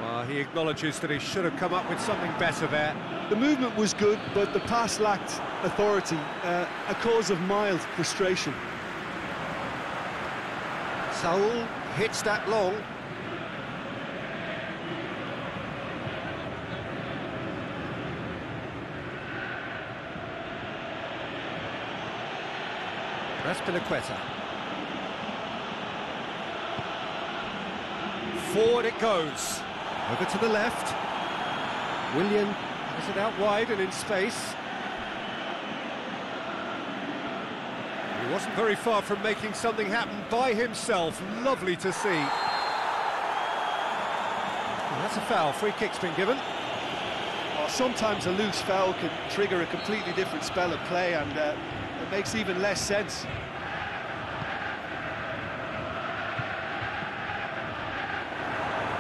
Well, he acknowledges that he should have come up with something better there. The movement was good, but the pass lacked authority, a cause of mild frustration. Saul hits that long. Azpilicueta. Forward it goes. Over to the left. Willian has it out wide and in space. He wasn't very far from making something happen by himself. Lovely to see. And that's a foul. Free kick's been given. Oh, sometimes a loose foul can trigger a completely different spell of play, and it makes even less sense.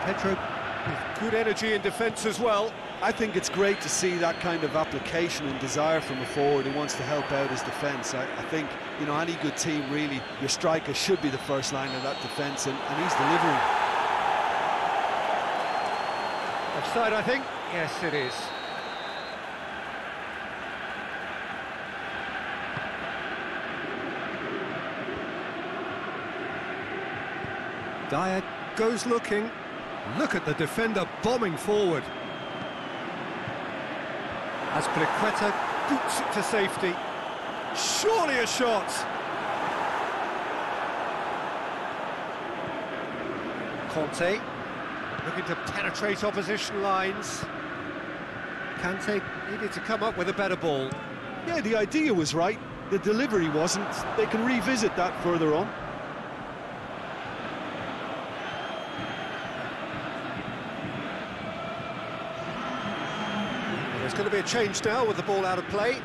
Pedro with good energy in defence as well. I think it's great to see that kind of application and desire from a forward who wants to help out his defence. I think, you know, any good team, really, your striker should be the first line of that defence, and he's delivering. Offside, I think. Yes, it is. Dyer goes looking. Look at the defender bombing forward. Azpilicueta boots it to safety. Surely a shot. Conte looking to penetrate opposition lines. Kante needed to come up with a better ball. Yeah, the idea was right. The delivery wasn't. They can revisit that further on. There's going to be a change now with the ball out of play.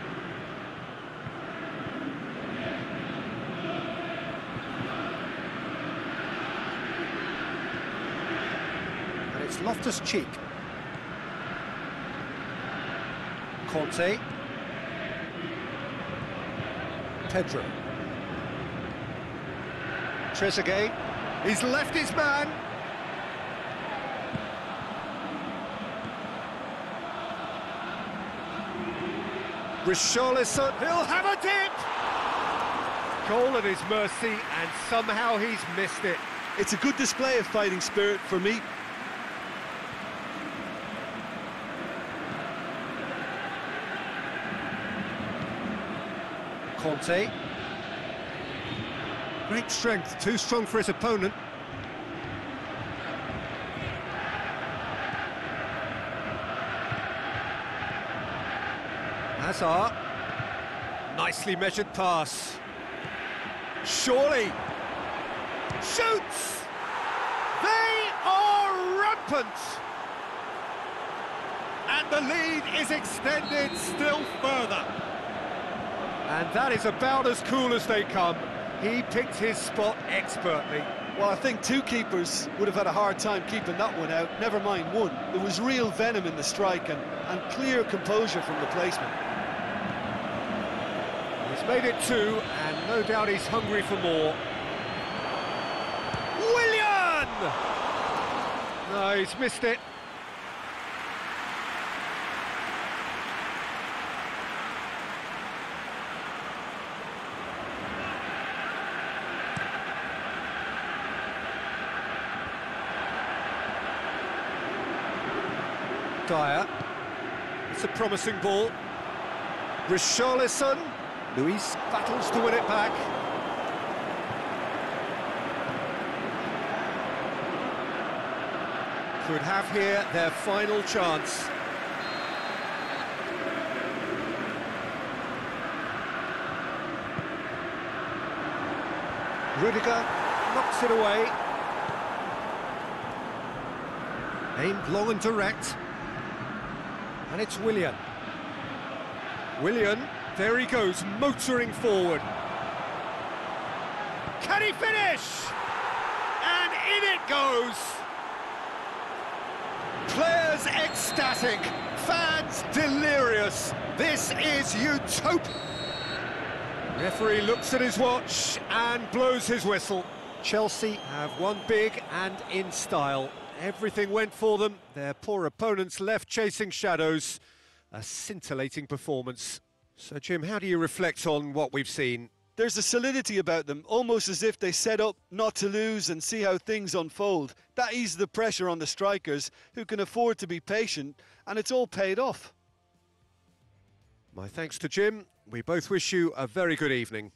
It's Loftus-Cheek. Conte. Pedro. Trezeguet. He's left his man. Richarlison. He'll have a dip. Goal at his mercy, and somehow he's missed it. It's a good display of fighting spirit for me. Conte. Great strength, too strong for his opponent. Hazard. Nicely measured pass. Surely. Shoots! They are rampant! And the lead is extended still further. And that is about as cool as they come. He picked his spot expertly. Well, I think two keepers would have had a hard time keeping that one out, never mind one. There was real venom in the strike and clear composure from the placement. He's made it two, and no doubt he's hungry for more. Willian! No, he's missed it. Dyer. It's a promising ball. Richarlison. Luis battles to win it back. Could have here their final chance. Rudiger knocks it away. Aimed long and direct. And it's Willian. Willian, there he goes, motoring forward. Can he finish? And in it goes. Players ecstatic, fans delirious. This is utopia. Referee looks at his watch and blows his whistle. Chelsea have won big and in style. Everything went for them. Their poor opponents left chasing shadows. A scintillating performance. So, Jim, how do you reflect on what we've seen? There's a solidity about them, almost as if they set up not to lose and see how things unfold. That eases the pressure on the strikers, who can afford to be patient, and it's all paid off. My thanks to Jim. We both wish you a very good evening.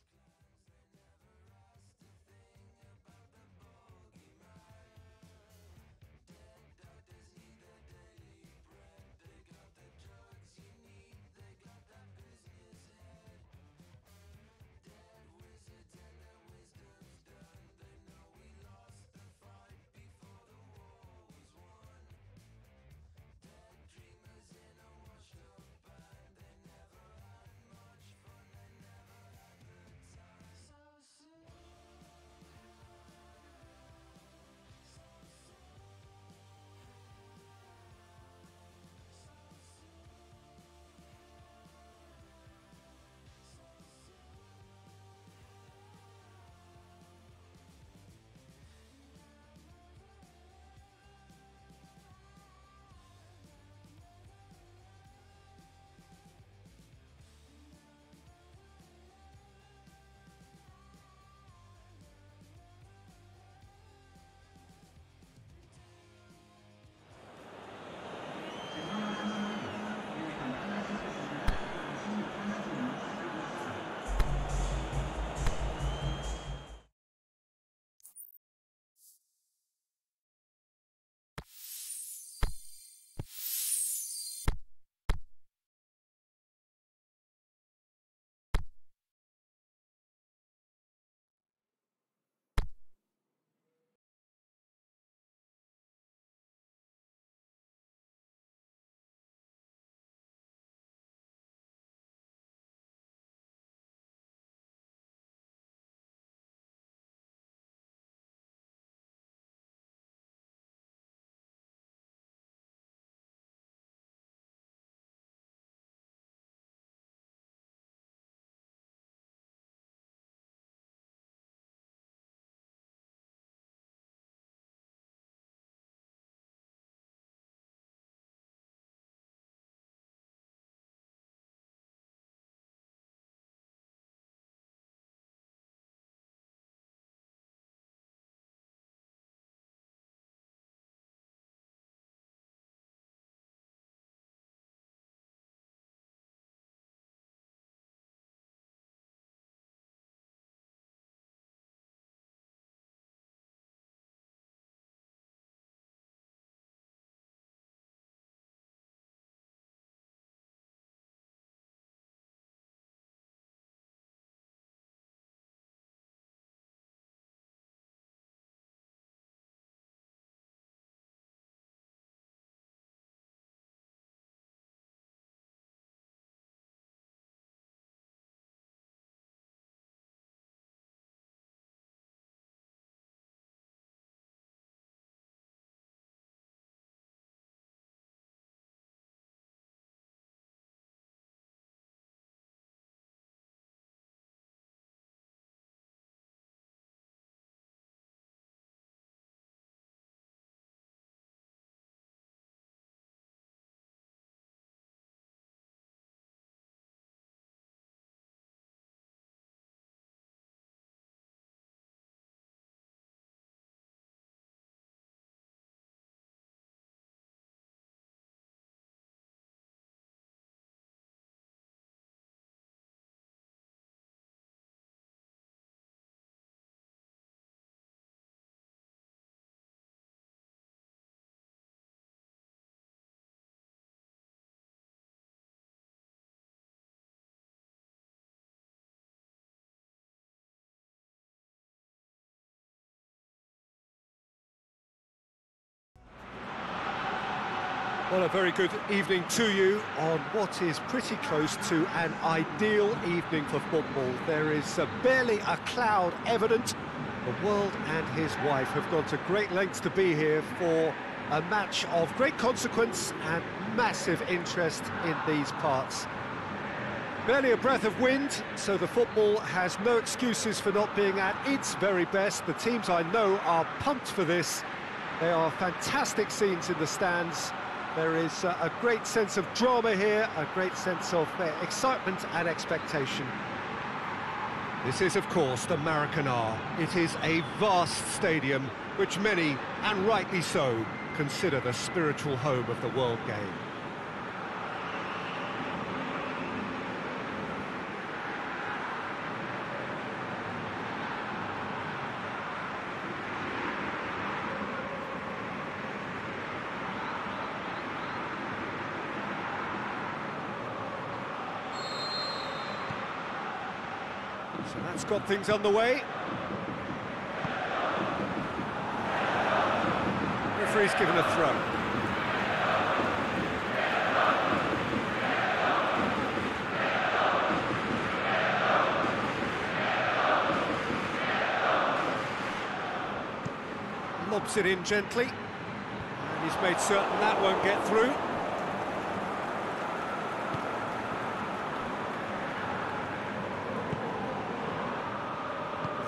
Well, a very good evening to you on what is pretty close to an ideal evening for football. There is barely a cloud evident. The world and his wife have gone to great lengths to be here for a match of great consequence and massive interest in these parts. Barely a breath of wind, so the football has no excuses for not being at its very best. The teams I know are pumped for this. They are fantastic scenes in the stands. There is a great sense of drama here, a great sense of excitement and expectation. This is, of course, the Maracanã. It is a vast stadium, which many, and rightly so, consider the spiritual home of the world game. So that's got things underway. Referee's given a throw. Lobs it in gently. And he's made certain that won't get through.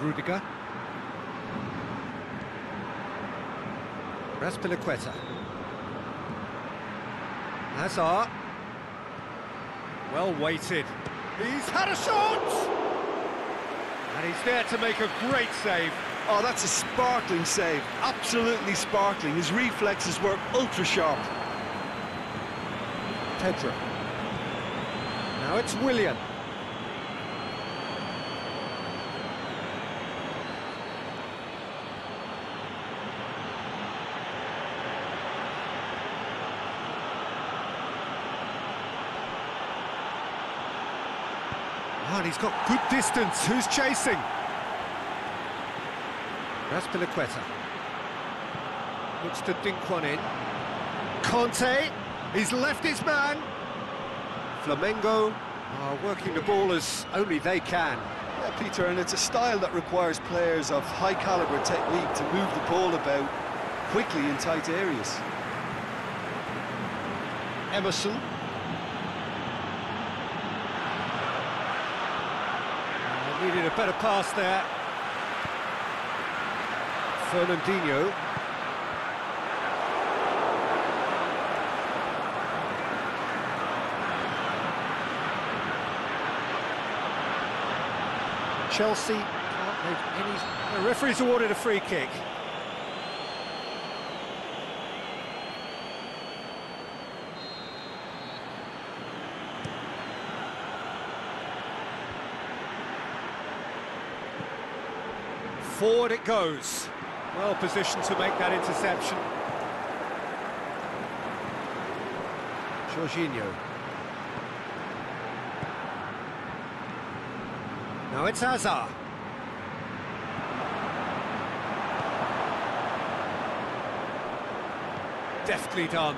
Rudiger. Azpilicueta. Hazard. Well weighted. He's had a shot! And he's there to make a great save. Oh, that's a sparkling save. Absolutely sparkling. His reflexes were ultra-sharp. Pedro. Now it's Willian. Oh, and he's got good distance. Who's chasing? Azpilicueta. Looks to dink one in. Conte. He's left his man. Flamengo are working the ball as only they can. Yeah, Peter, and it's a style that requires players of high-caliber technique to move the ball about quickly in tight areas. Emerson. Needed a better pass there. Fernandinho. Chelsea can't make any... The referee's awarded a free kick. Forward it goes. Well positioned to make that interception. Jorginho. Now it's Hazard. Deftly done.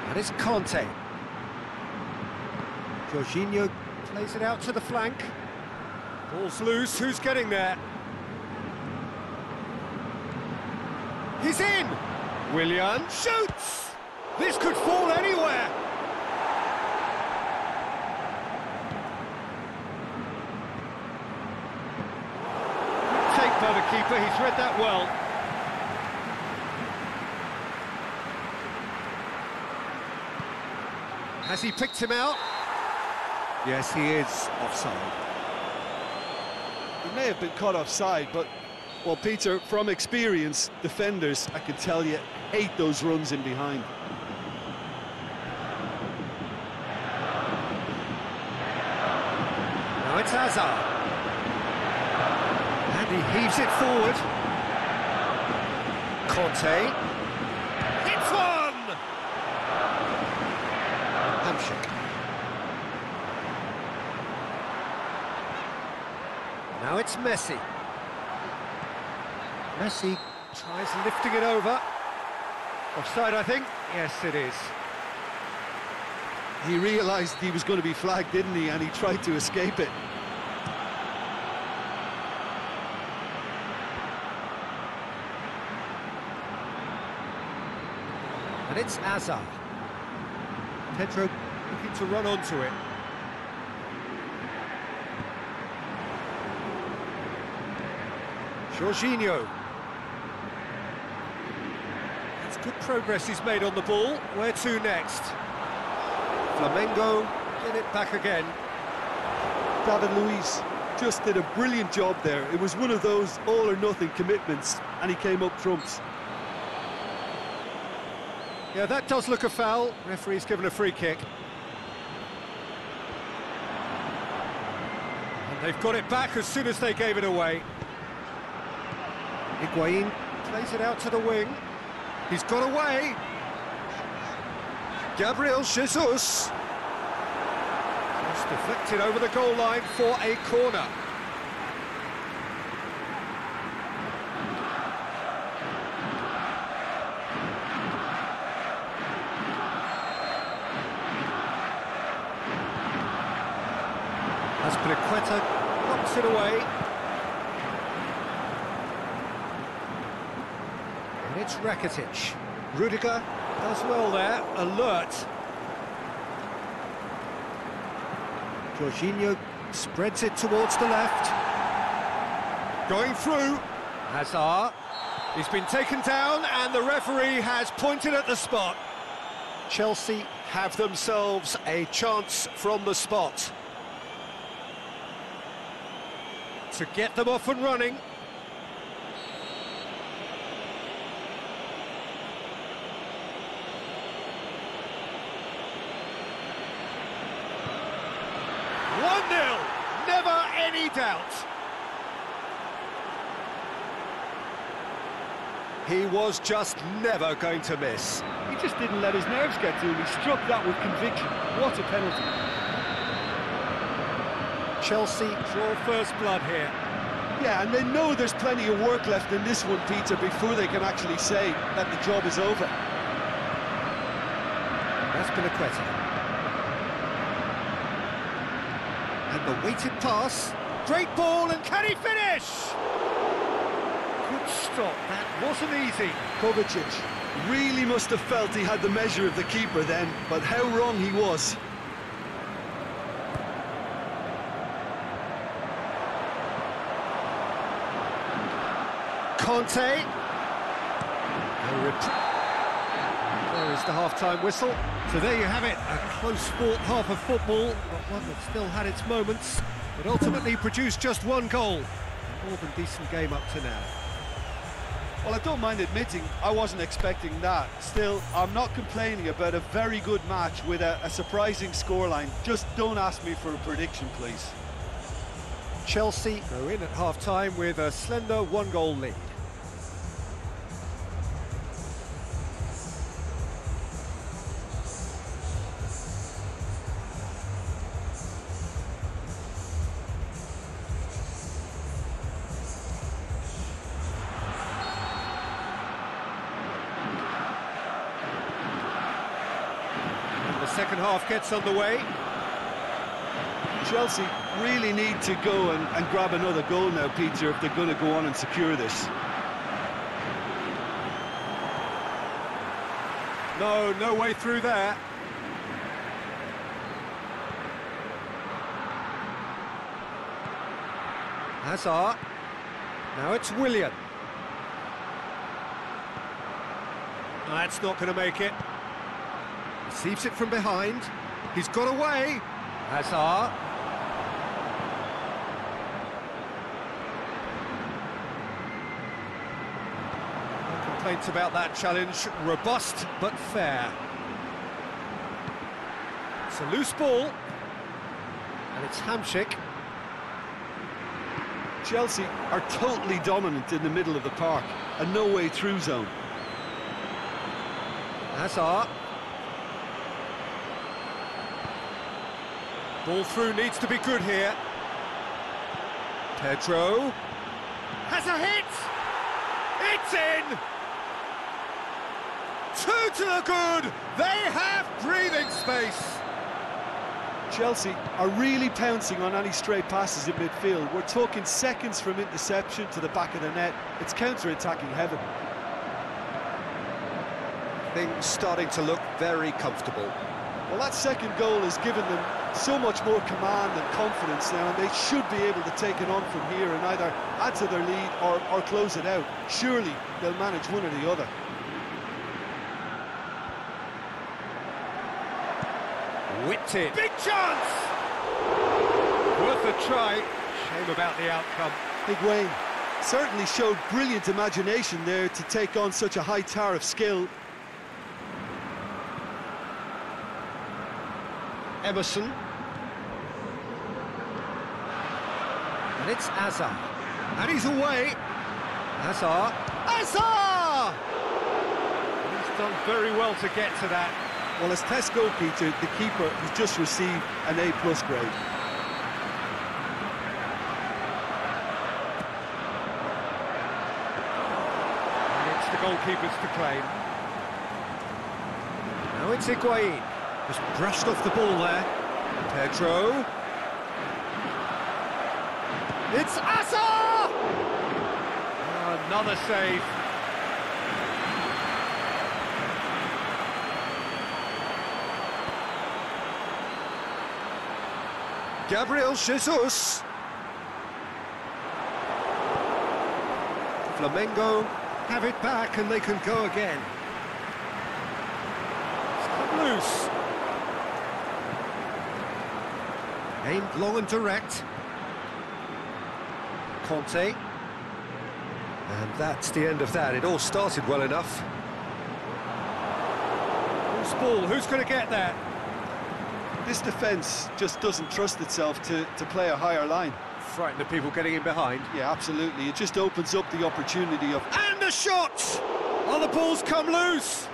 And it's Conte. Jorginho plays it out to the flank. Ball's loose, who's getting there? He's in! Willian shoots! This could fall anywhere! Take by the keeper, he's read that well. Has he picked him out? Yes, he is offside. He may have been caught offside, but, well, Peter, from experience, defenders, I can tell you, hate those runs in behind. Now it's Hazard. And he heaves it forward. Conte. Hits one! Hamsik. Now it's Messi. Messi Tries lifting it over. Offside, I think. Yes, it is. He realised he was going to be flagged, didn't he? And he tried to escape it. And it's Azar. Pedro looking to run onto it. Jorginho. It's good progress he's made on the ball. Where to next? Flamengo get it back again. David Luiz just did a brilliant job there. It was one of those all-or-nothing commitments, and he came up trumps. Yeah, that does look a foul. Referee's given a free kick. And they've got it back as soon as they gave it away. Higuain plays it out to the wing. He's got away. Gabriel Jesus. Just deflected over the goal line for a corner. Azpilicueta knocks it away. And it's Rakitic. Rudiger does well there, alert. Jorginho spreads it towards the left. Going through. Hazard. He's been taken down and the referee has pointed at the spot. Chelsea have themselves a chance from the spot to get them off and running. Never any doubt. He was just never going to miss. He just didn't let his nerves get to him. He struck that with conviction. What a penalty. Chelsea draw first blood here. Yeah, and they know there's plenty of work left in this one, Peter, before they can actually say that the job is over. Azpilicueta. And the weighted pass. Great ball, and can he finish? Good stop, that wasn't easy. Kovacic really must have felt he had the measure of the keeper then, but how wrong he was. Conte. There is the half-time whistle. So there you have it, a close-fought half of football, but one that still had its moments, but ultimately produced just one goal. A more than decent game up to now. Well, I don't mind admitting I wasn't expecting that. Still, I'm not complaining about a very good match with a surprising scoreline. Just don't ask me for a prediction, please. Chelsea go in at half-time with a slender one-goal lead. The second half gets underway. Chelsea really need to go and grab another goal now, Peter, if they're going to go on and secure this. No way through there. Hazard. Now it's Willian. That's not going to make it. Receives it from behind. He's got away. Hazard. No complaints about that challenge. Robust but fair. It's a loose ball. And it's Hamšík. Chelsea are totally dominant in the middle of the park. A no-way through zone. Hazard. Ball through needs to be good here. Pedro has a hit! It's in! Two to the good! They have breathing space! Chelsea are really pouncing on any stray passes in midfield. We're talking seconds from interception to the back of the net. It's counter-attacking heaven. Things starting to look very comfortable. Well, that second goal has given them so much more command and confidence now, and they should be able to take it on from here and either add to their lead or close it out. Surely they'll manage one or the other. Whipped it. Big chance! Worth a try. Shame about the outcome. Higuain certainly showed brilliant imagination there to take on such a high tower of skill. Emerson. And it's Azar. And he's away. Azar. Azar! He's done very well to get to that. Well, as test goalkeeper, the keeper has just received an A+ grade. And it's the goalkeepers to claim. Now it's Higuain. Just brushed off the ball there. Pedro. It's Azar! Oh, another save. Gabriel Jesus. Flamengo have it back and they can go again. It's come loose. Aimed long and direct. Conte. And that's the end of that. It all started well enough. Loose ball, who's going to get that? This defence just doesn't trust itself to play a higher line. Frighten the people getting in behind. Yeah, absolutely. It just opens up the opportunity of... And the shot! Oh, the ball's come loose!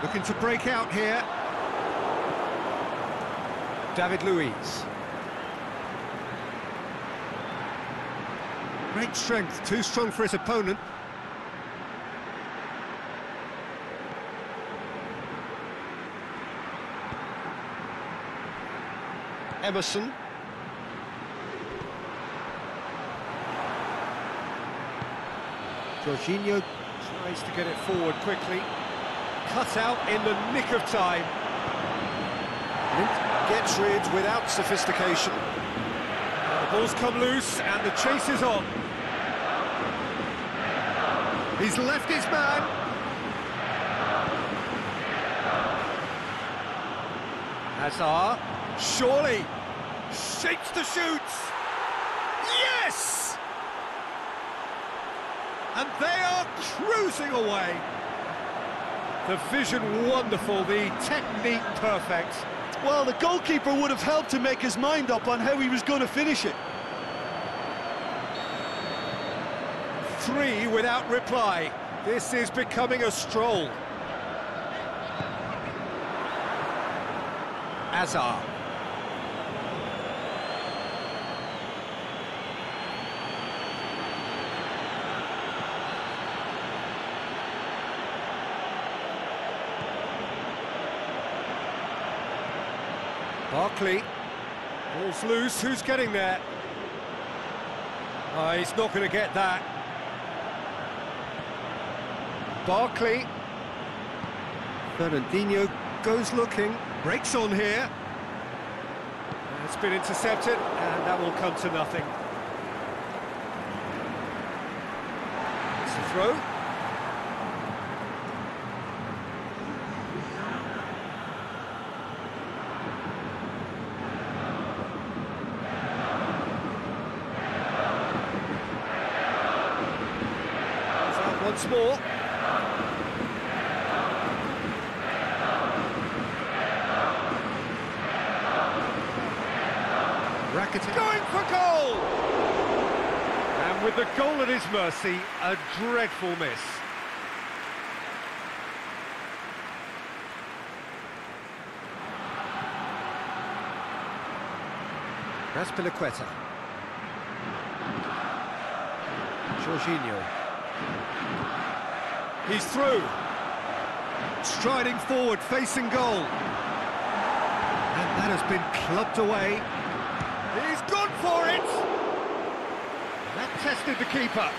Looking to break out here. David Luiz. Great strength, too strong for his opponent. Emerson. Jorginho tries to get it forward quickly. Cut out in the nick of time. Gets rid without sophistication. The ball's come loose and the chase is on. He's left his man. Hazard, surely, shapes the shoots. Yes! And they are cruising away. The vision wonderful, the technique perfect. Well, the goalkeeper would have helped to make his mind up on how he was going to finish it. 3 without reply. This is becoming a stroll. Azar. Barkley. Ball's loose, who's getting there? Oh, he's not going to get that. Barkley. Fernandinho goes looking, breaks on here. It's been intercepted, and that will come to nothing. It's the throw. Once more. Rakitic going for goal! And with the goal at his mercy, a dreadful miss. Azpilicueta. Jorginho. He's through. Striding forward, facing goal. And that has been clubbed away. He's gone for it! That tested the keeper.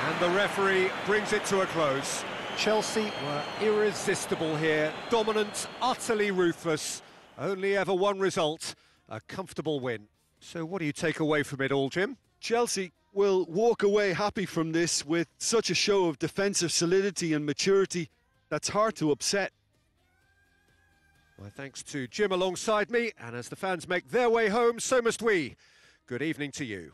And the referee brings it to a close. Chelsea were irresistible here. Dominant, utterly ruthless. Only ever one result, a comfortable win. So what do you take away from it all, Jim? Chelsea will walk away happy from this with such a show of defensive solidity and maturity that's hard to upset. My thanks to Jim alongside me, and as the fans make their way home, so must we. Good evening to you.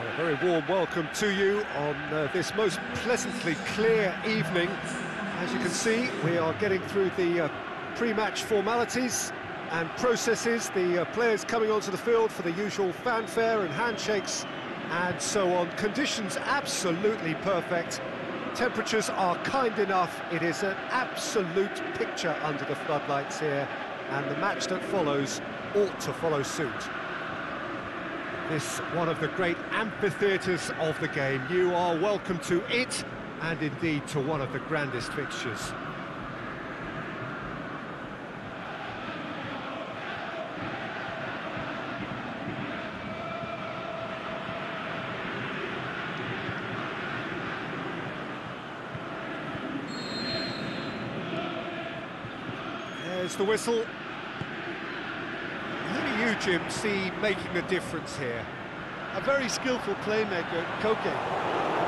A very warm welcome to you on this most pleasantly clear evening. As you can see, we are getting through the pre-match formalities and processes, the players coming onto the field for the usual fanfare and handshakes and so on. Conditions absolutely perfect. Temperatures are kind enough. It is an absolute picture under the floodlights here, and the match that follows ought to follow suit. This one of the great amphitheatres of the game. You are welcome to it, and indeed to one of the grandest fixtures. There's the whistle. Who do you, Jim, see making a difference here? A very skillful playmaker, Koke.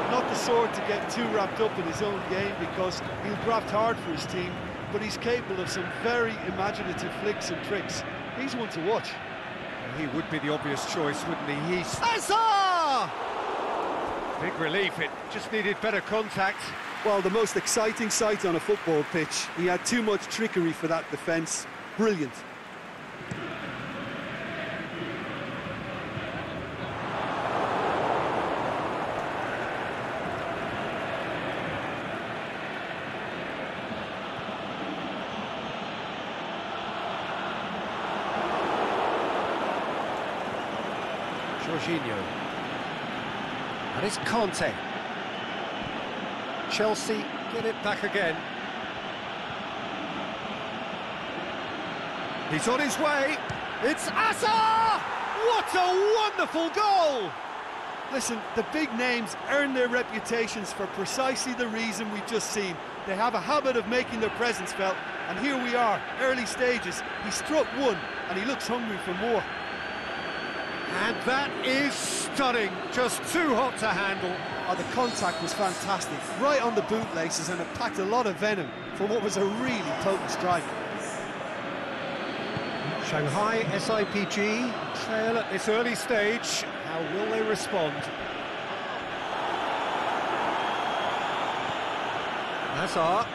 Not the sort to get too wrapped up in his own game because he'll graft hard for his team, but he's capable of some very imaginative flicks and tricks. He's one to watch. He would be the obvious choice, wouldn't he? He's... Hazard! Big relief, it just needed better contact. Well, the most exciting sight on a football pitch. He had too much trickery for that defence. Brilliant. Jorginho. And it's Conte. Chelsea get it back again. He's on his way. It's Asa! What a wonderful goal! Listen, the big names earn their reputations for precisely the reason we've just seen. They have a habit of making their presence felt, and here we are, early stages. He struck one, and he looks hungry for more. And that is stunning, just too hot to handle. Oh, the contact was fantastic, right on the bootlaces, and it packed a lot of venom for what was a really potent strike. Shanghai SIPG trail at this early stage. How will they respond? Hazard.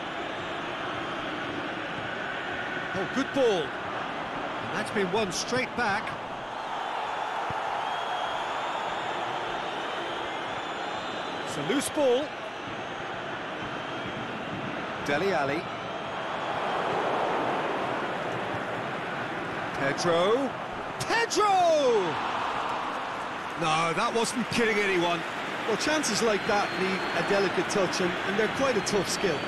Oh, good ball. And that's been won straight back. It's a loose ball. Dele Alli. Pedro! No, that wasn't kidding anyone. Well, chances like that need a delicate touch, and they're quite a tough skill.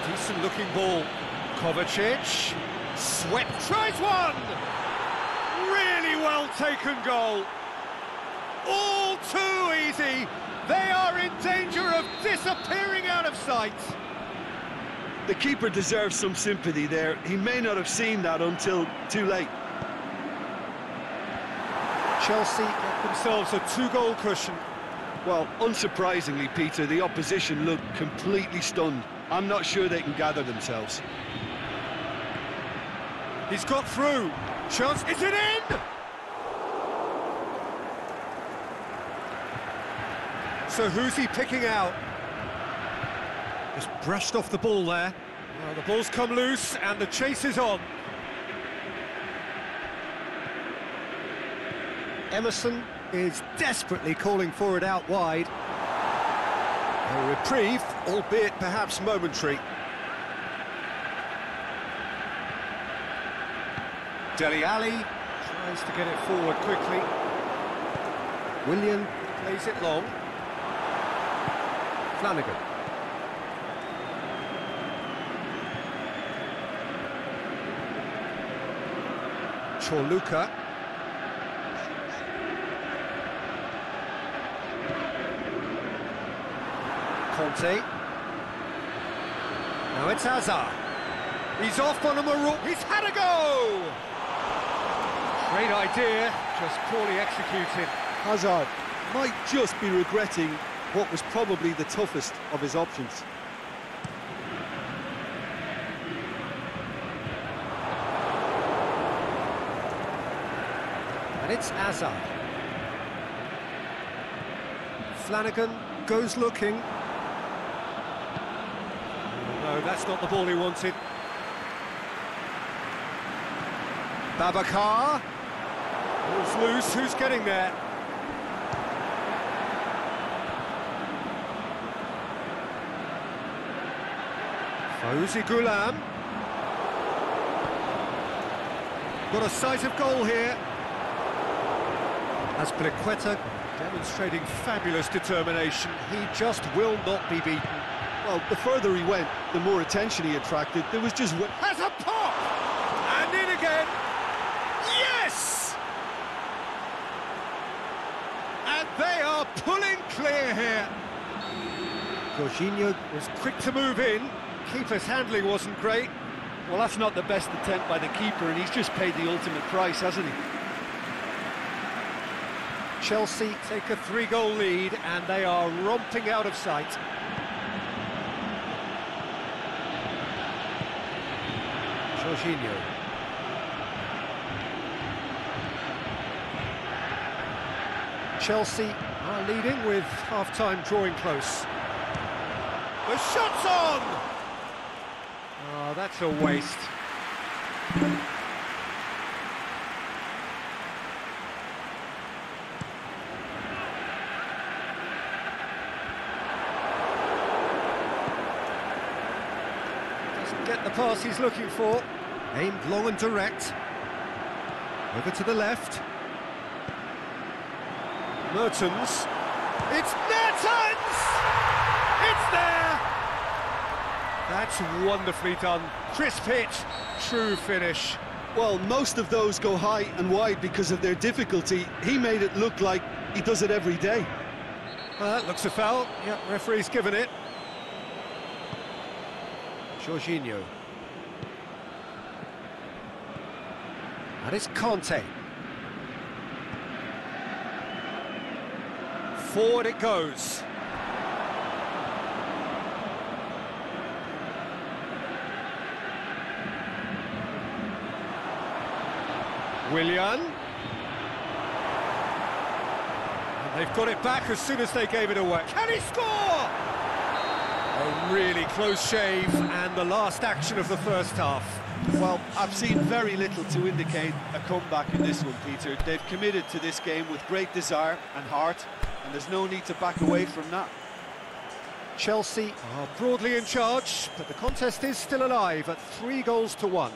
Decent looking ball. Kovacic. Swept, tries one! Really well taken goal. All too easy. They are in danger of disappearing out of sight. The keeper deserves some sympathy there. He may not have seen that until too late. Chelsea get themselves a two-goal cushion. Well, unsurprisingly, Peter, the opposition look completely stunned. I'm not sure they can gather themselves. He's got through. Chance, is it in? So who's he picking out? Just brushed off the ball there. Well, the ball's come loose and the chase is on. Emerson is desperately calling for it out wide. A reprieve, albeit perhaps momentary. Dele Alli tries to get it forward quickly. Willian plays it long. Flanagan. Chorluka. Conte. Now it's Hazard. He's off on a maroon. He's had a go! Great idea, just poorly executed. Hazard might just be regretting what was probably the toughest of his options. And it's Hazard. Flanagan goes looking. No, that's not the ball he wanted. Babacar. Ball's loose, who's getting there? Fawzi Ghulam. Got a sight of goal here. Azpilicueta demonstrating fabulous determination. He just will not be beaten. Well, the further he went, the more attention he attracted. There was just... Has a pop! And in again! Yes! And they are pulling clear here. Jorginho was quick to move in. Keeper's handling wasn't great. Well, that's not the best attempt by the keeper, and he's just paid the ultimate price, hasn't he? Chelsea take a 3-goal lead, and they are romping out of sight. Jorginho. Chelsea are leading with half-time drawing close. The shot's on! Oh, that's a waste. Doesn't get the pass he's looking for. Aimed long and direct. Over to the left. Mertens. It's Mertens! It's there! That's wonderfully done. Crisp hit, true finish. Well, most of those go high and wide because of their difficulty. He made it look like he does it every day. That looks a foul. Yep, referee's given it. Jorginho. And it's Conte. Forward it goes. Willian. And they've got it back as soon as they gave it away. Can he score? A really close shave, and the last action of the first half. Well, I've seen very little to indicate a comeback in this one, Peter. They've committed to this game with great desire and heart, and there's no need to back away from that. Chelsea are broadly in charge, but the contest is still alive at 3-1.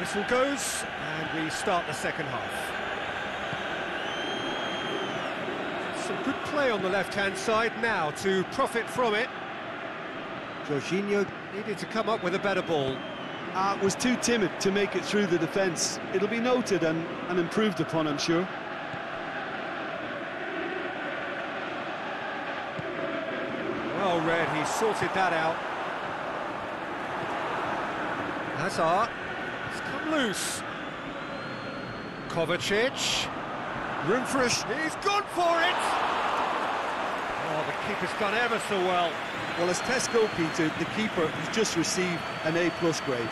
Whistle goes, and we start the second half. Some good play on the left-hand side now to profit from it. Jorginho needed to come up with a better ball. Was too timid to make it through the defence. It'll be noted and improved upon, I'm sure. Well read, he sorted that out. Hazard. It's come loose. Kovacic. Room for a... He's gone for it! Oh, the keeper's done ever so well. Well, as tests go, Peter, the keeper has just received an A+ grade.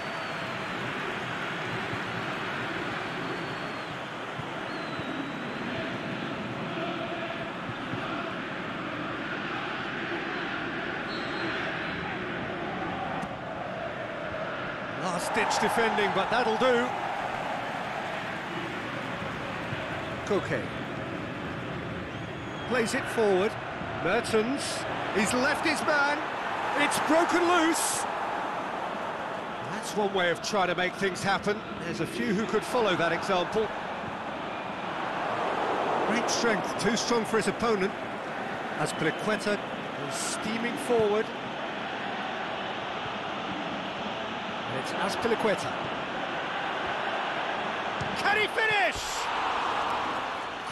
Last-ditch defending, but that'll do. Koke. Plays it forward. Mertens. He's left his man. It's broken loose. That's one way of trying to make things happen. There's a few who could follow that example. Great strength, too strong for his opponent. Azpilicueta is steaming forward. And it's Azpilicueta. Can he finish?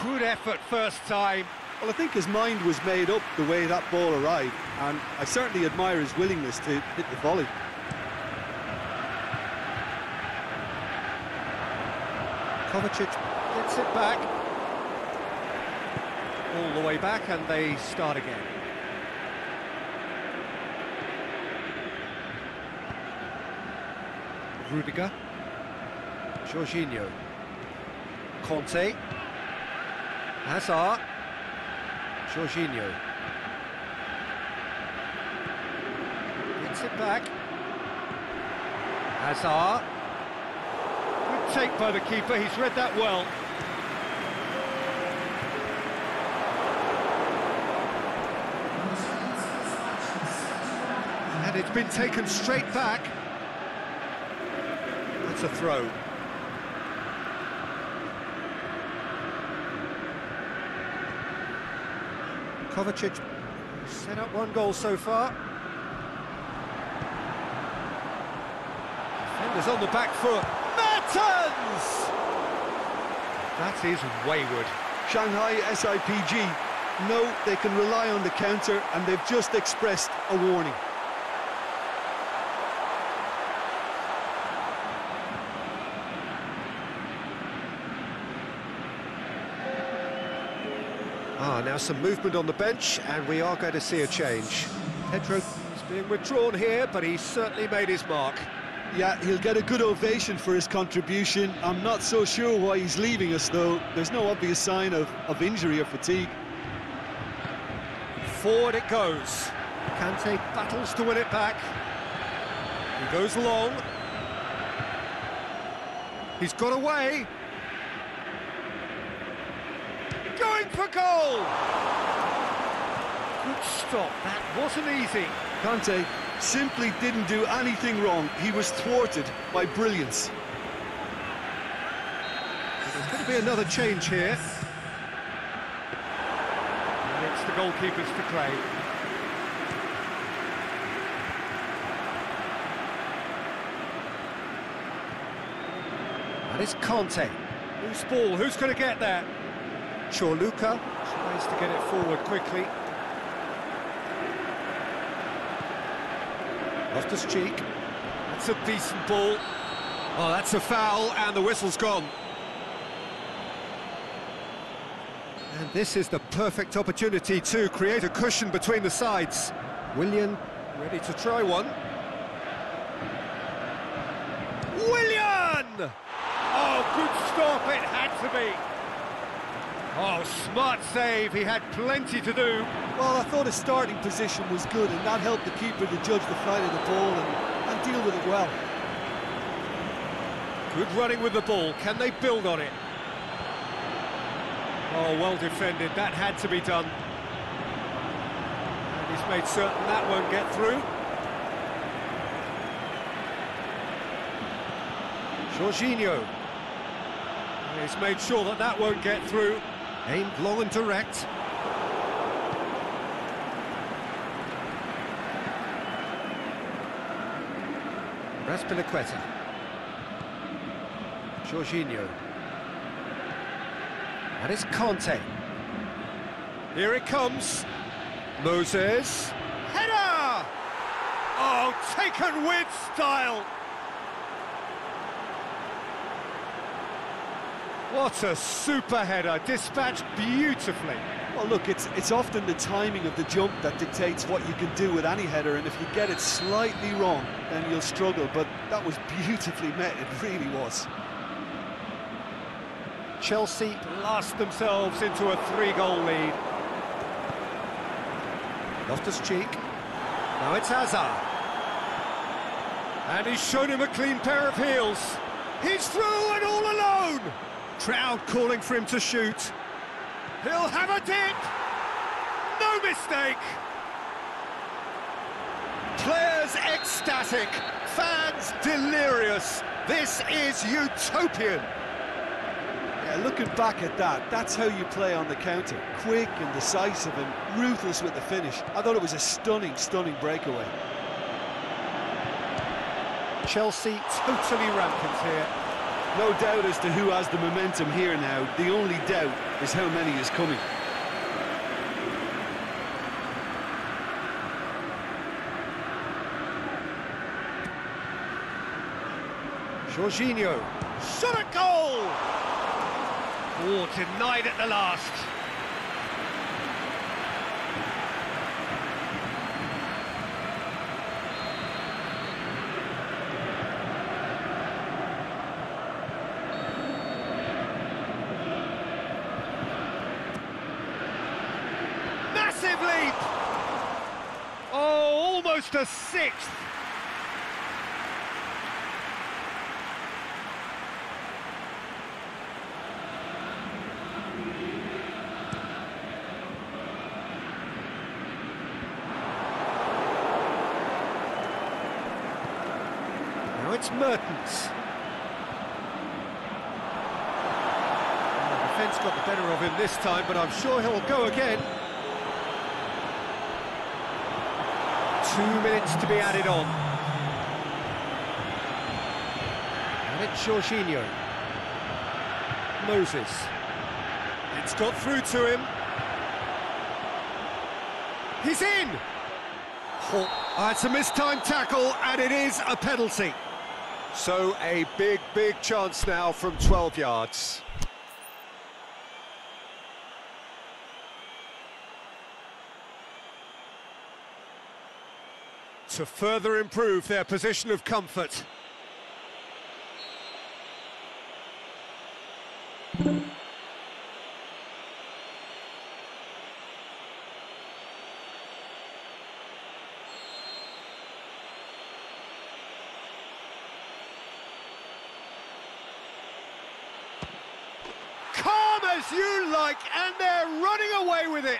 Good effort first time. Well, I think his mind was made up the way that ball arrived, and I certainly admire his willingness to hit the volley. Kovacic gets it back. All the way back, and they start again. Rudiger. Jorginho. Conte. Hazard. Jorginho. Gets it back. Hazard. Good take by the keeper, he's read that well. And it's been taken straight back. That's a throw. Kovacic set up one goal so far. Defenders on the back foot. Mertens! That is wayward. Shanghai SIPG know they can rely on the counter, and they've just expressed a warning. Now some movement on the bench, and we are going to see a change. Pedro is being withdrawn here, but he's certainly made his mark. Yeah, he'll get a good ovation for his contribution. I'm not so sure why he's leaving us, though. There's no obvious sign of injury or fatigue. Forward it goes. Kante battles to win it back. He goes long. He's got away. Going for goal! Good stop, that wasn't easy. Kante simply didn't do anything wrong. He was thwarted by brilliance. There's going to be another change here. And it's the goalkeepers to claim. And it's Conte. Loose ball, who's going to get there? Chorluka tries to get it forward quickly. Loftus-Cheek. That's a decent ball. Oh, that's a foul, and the whistle's gone. And this is the perfect opportunity to create a cushion between the sides. Willian ready to try one. Willian! Oh, good stop, it had to be. Oh, smart save, he had plenty to do. Well, I thought his starting position was good, and that helped the keeper to judge the flight of the ball and deal with it well. Good running with the ball, can they build on it? Oh, well defended, that had to be done. And he's made certain that won't get through. Jorginho. He's made sure that that won't get through. Aimed long and direct. Azpilicueta. Jorginho. And it's Conte. Here it comes. Moses. Header! Oh, taken with style. What a super header, dispatched beautifully. Well, look, it's often the timing of the jump that dictates what you can do with any header, and if you get it slightly wrong, then you'll struggle, but that was beautifully met, it really was. Chelsea blast themselves into a 3-goal lead. Loftus-Cheek. Now it's Hazard. And he's shown him a clean pair of heels. He's through and all alone! Crowd calling for him to shoot. He'll have a dip! No mistake! Players ecstatic, fans delirious. This is utopian. Yeah, looking back at that, that's how you play on the counter. Quick and decisive and ruthless with the finish. I thought it was a stunning, stunning breakaway. Chelsea totally rampant here. No doubt as to who has the momentum here now. The only doubt is how many is coming. Jorginho. Shot at goal! Oh, denied at the last. reached a sixth. Now it's Mertens. The defence got the better of him this time, but I'm sure he'll go again. 2 minutes to be added on. And it's Jorginho. Moses. It's got through to him. He's in! Oh, it's a mistimed tackle, and it is a penalty. So a big chance now from 12 yards. To further improve their position of comfort. Calm as you like, and they're running away with it.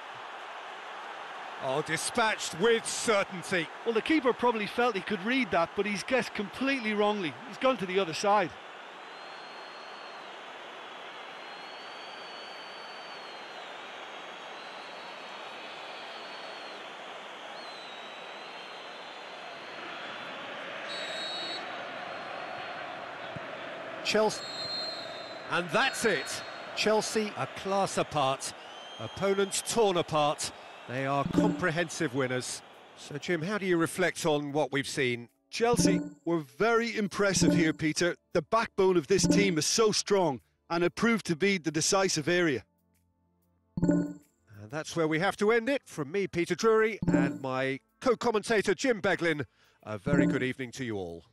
Oh, dispatched with certainty. Well, the keeper probably felt he could read that, but he's guessed completely wrongly. He's gone to the other side. Chelsea. And that's it. Chelsea a class apart. Opponents torn apart. They are comprehensive winners. So, Jim, how do you reflect on what we've seen? Chelsea were very impressive here, Peter. The backbone of this team is so strong, and it proved to be the decisive area. And that's where we have to end it. From me, Peter Drury, and my co-commentator, Jim Beglin, a very good evening to you all.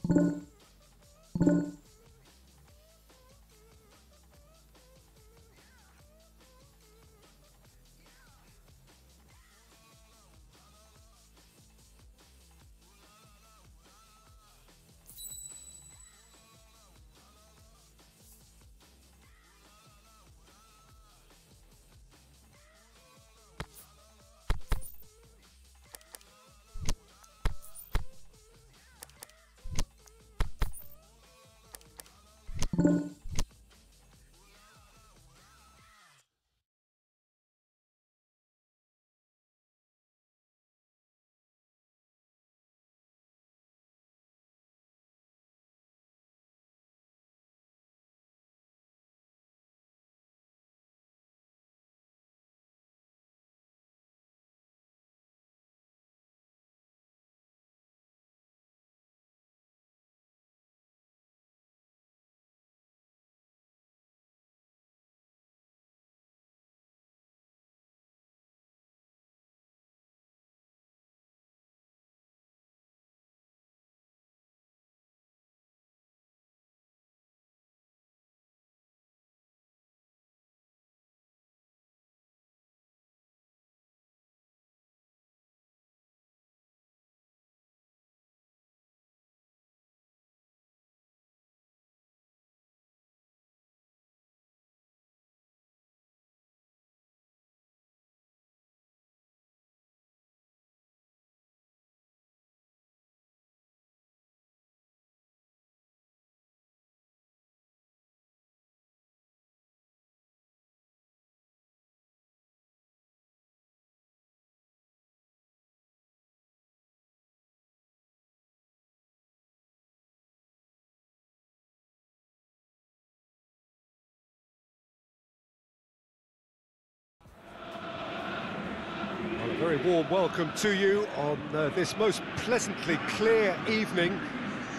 Well, a very warm welcome to you on this most pleasantly clear evening.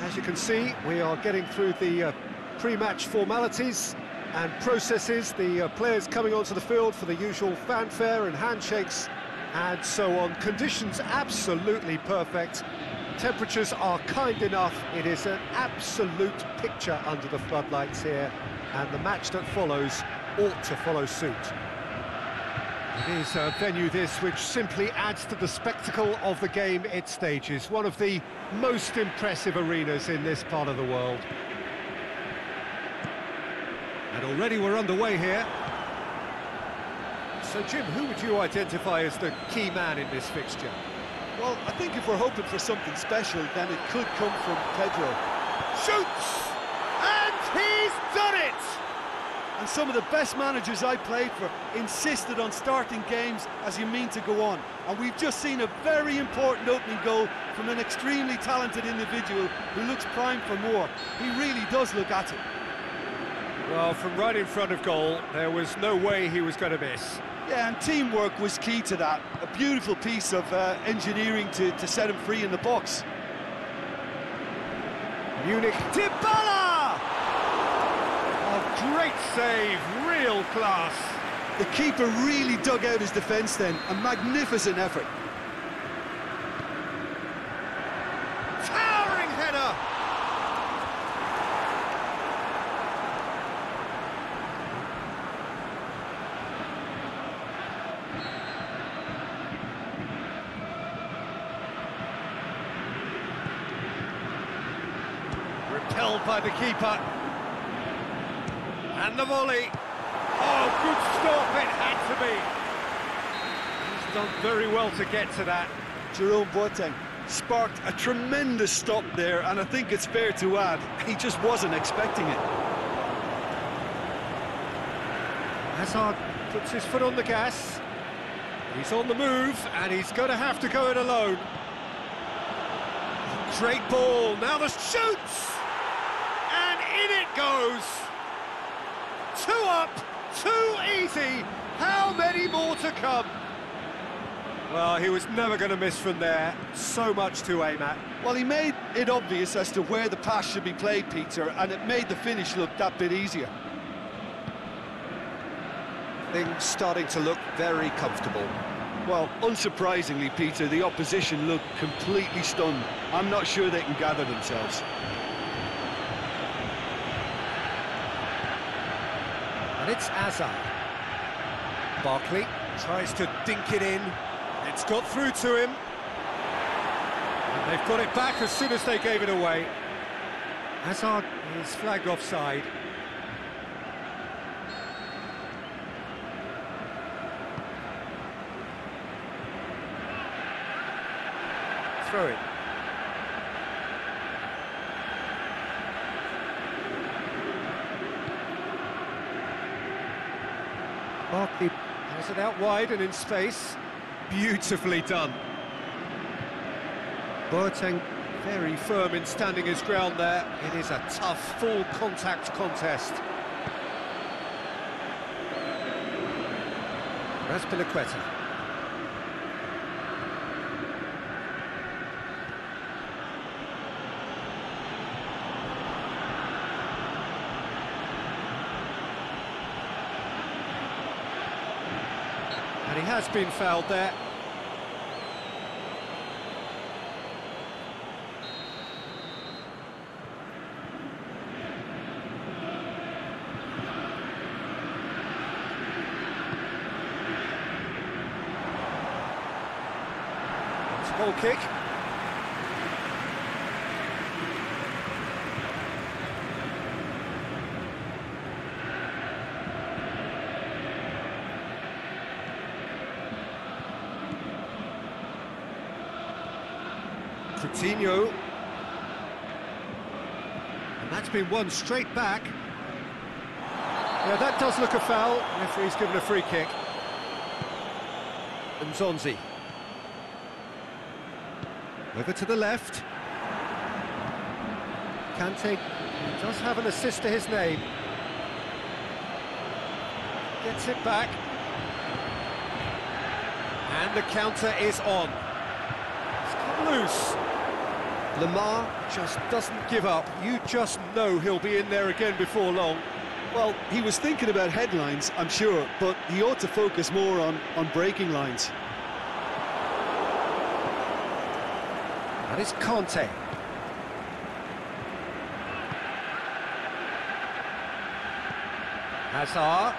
As you can see, we are getting through the pre-match formalities and processes, the players coming onto the field for the usual fanfare and handshakes and so on. Conditions absolutely perfect. Temperatures are kind enough. It is an absolute picture under the floodlights here, and the match that follows ought to follow suit. It is a venue this which simply adds to the spectacle of the game it stages. One of the most impressive arenas in this part of the world. And already we're underway here. So Jim, who would you identify as the key man in this fixture? Well, I think if we're hoping for something special, then it could come from Pedro. Shoots! And he's done it! And some of the best managers I played for insisted on starting games as you mean to go on. And we've just seen a very important opening goal from an extremely talented individual who looks primed for more. He really does look at it. Well, from right in front of goal, there was no way he was going to miss. Yeah, and teamwork was key to that. A beautiful piece of engineering to set him free in the box. Munich. Dybala! Oh, great save, real class. The keeper really dug out his defence then. A magnificent effort. Towering header! Repelled by the keeper. And the volley. Oh, good stop, it had to be. He's done very well to get to that. Jerome Boateng sparked a tremendous stop there, and I think it's fair to add, he just wasn't expecting it. Hazard puts his foot on the gas. He's on the move, and he's going to have to go it alone. Great ball, now the shoots! And in it goes! 2 up, 2 easy, how many more to come? Well, he was never going to miss from there, so much to aim at. Well, he made it obvious as to where the pass should be played, Peter, and it made the finish look that bit easier. Things starting to look very comfortable. Well, unsurprisingly, Peter, the opposition look completely stunned. I'm not sure they can gather themselves. And it's Hazard. Barkley tries to dink it in. It's got through to him. And they've got it back as soon as they gave it away. Hazard is flagged offside. Throw it. Barkley has it out wide and in space. Beautifully done. Boateng very firm in standing his ground there. It is a tough, full contact contest. Azpilicueta. And he has been fouled there. It's a goal kick. Coutinho, and that's been won straight back. Yeah, that does look a foul. Referee's given a free kick. And Zonzi. Over to the left. Kante does have an assist to his name. Gets it back. And the counter is on. It's come loose. Lemar just doesn't give up. You just know he'll be in there again before long. Well, he was thinking about headlines, I'm sure, but he ought to focus more on breaking lines. That is Kante. Hazard.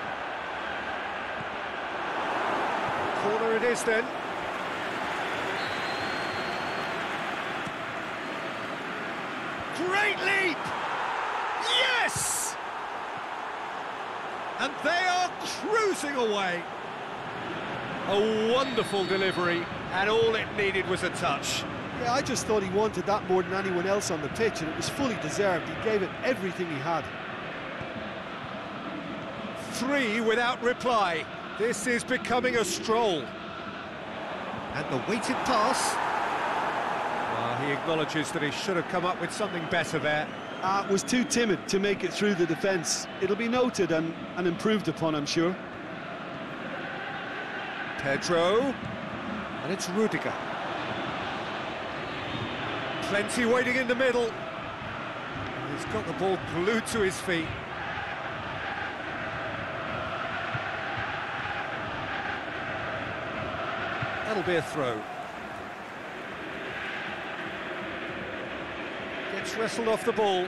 Corner it is then. Great leap! Yes! And they are cruising away. A wonderful delivery, and all it needed was a touch. Yeah, I just thought he wanted that more than anyone else on the pitch, and it was fully deserved. He gave it everything he had. 3 without reply. This is becoming a stroll. And the weighted pass. He acknowledges that he should have come up with something better there. Was too timid to make it through the defence. It'll be noted and improved upon, I'm sure. Pedro. And it's Rudiger. Plenty waiting in the middle. He's got the ball glued to his feet. That'll be a throw. Gets wrestled off the ball.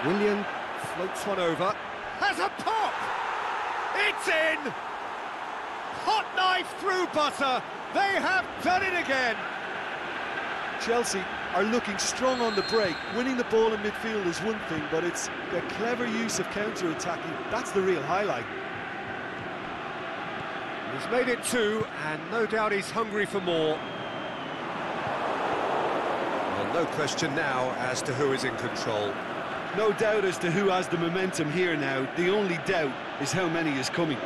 Willian floats one over. Has a pop! It's in! Hot knife through butter. They have done it again. Chelsea are looking strong on the break. Winning the ball in midfield is one thing, but it's the clever use of counter-attacking. That's the real highlight. He's made it 2, and no doubt he's hungry for more. Well, no question now as to who is in control. No doubt as to who has the momentum here now. The only doubt is how many is coming.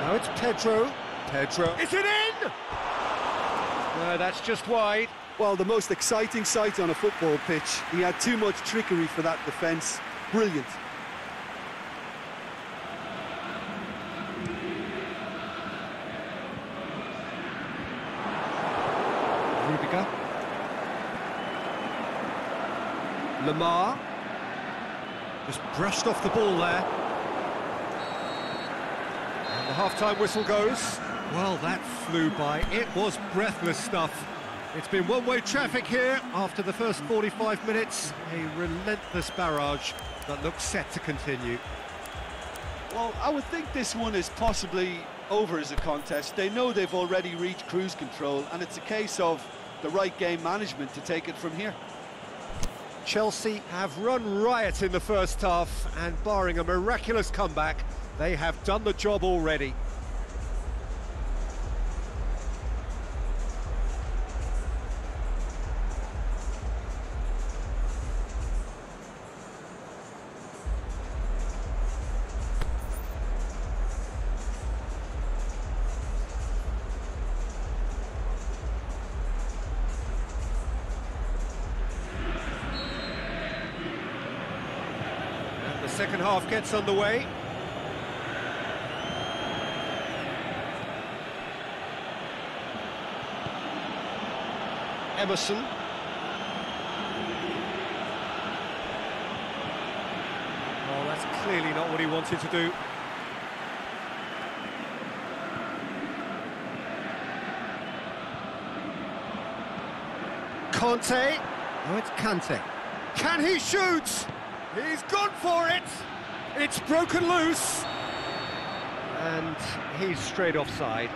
Now it's Pedro. Pedro. Is it in? No, that's just wide. Well, the most exciting sight on a football pitch. He had too much trickery for that defence. Brilliant. Rudiger. Lemar. Just brushed off the ball there. And the half-time whistle goes. Well, that flew by. It was breathless stuff. It's been one-way traffic here after the first 45 minutes. A relentless barrage that looks set to continue. Well, I would think this one is possibly over as a contest. They know they've already reached cruise control, and it's a case of the right game management to take it from here. Chelsea have run riot in the first half, and barring a miraculous comeback, they have done the job already. The second half gets underway. Emerson. Oh, that's clearly not what he wanted to do. Conte. Oh, it's Kante. Can he shoot? He's gone for it! It's broken loose! And he's straight offside.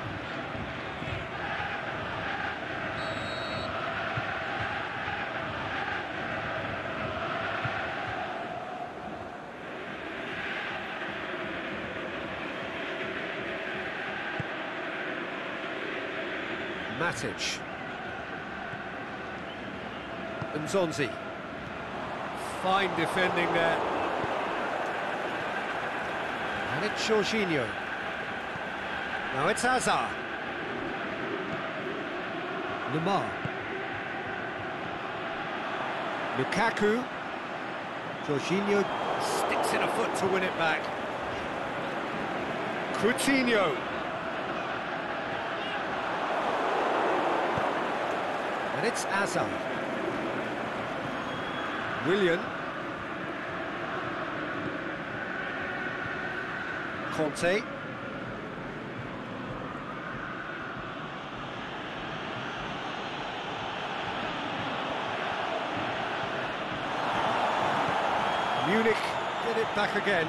Matic. Nzonzi. Fine defending there. And it's Jorginho. Now it's Hazard. Lemar. Lukaku. Jorginho sticks in a foot to win it back. Coutinho. And it's Hazard. Willian. Conte. Munich get it back again.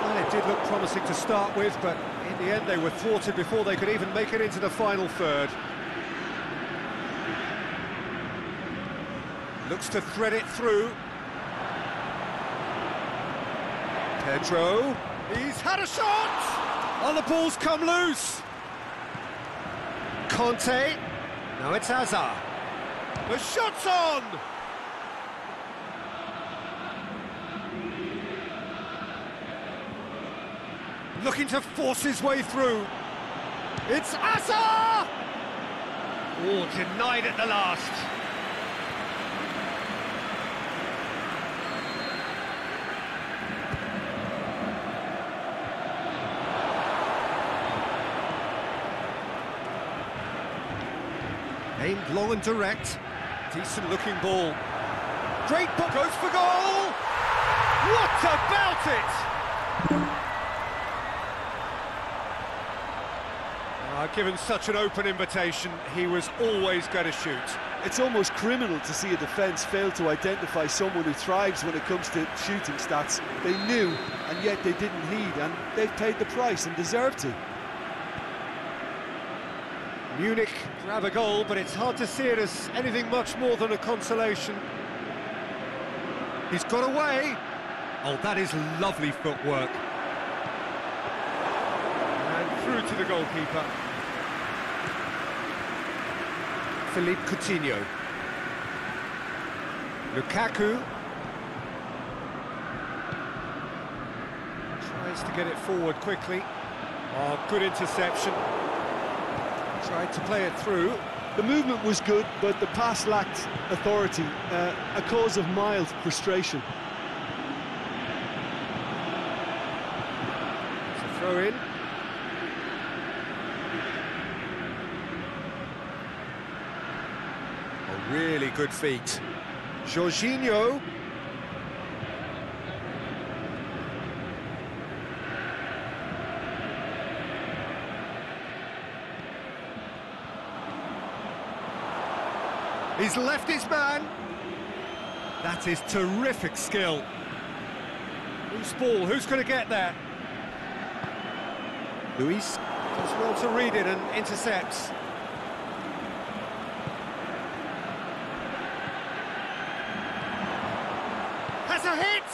Well, it did look promising to start with, but in the end they were thwarted before they could even make it into the final third. Looks to thread it through. Pedro, he's had a shot! Oh, the ball's come loose! Conte, now it's Hazard. The shot's on! Looking to force his way through. It's Hazard! Oh, denied at the last. Aimed long and direct. Decent looking ball. Great ball, goes for goal! What about it? Given such an open invitation, he was always going to shoot. It's almost criminal to see a defence fail to identify someone who thrives when it comes to shooting stats. They knew, and yet they didn't heed, and they've paid the price and deserve to. Munich grab a goal, but it's hard to see it as anything much more than a consolation. He's got away. Oh, that is lovely footwork. And through to the goalkeeper. Philippe Coutinho. Lukaku. Tries to get it forward quickly. Oh, good interception. Tried to play it through. The movement was good, but the pass lacked authority, a cause of mild frustration. It's a throw in. A really good feat. Jorginho. He's left his man. That is terrific skill. Loose ball, who's going to get there? Luis does well to read it and intercepts. Has a hit!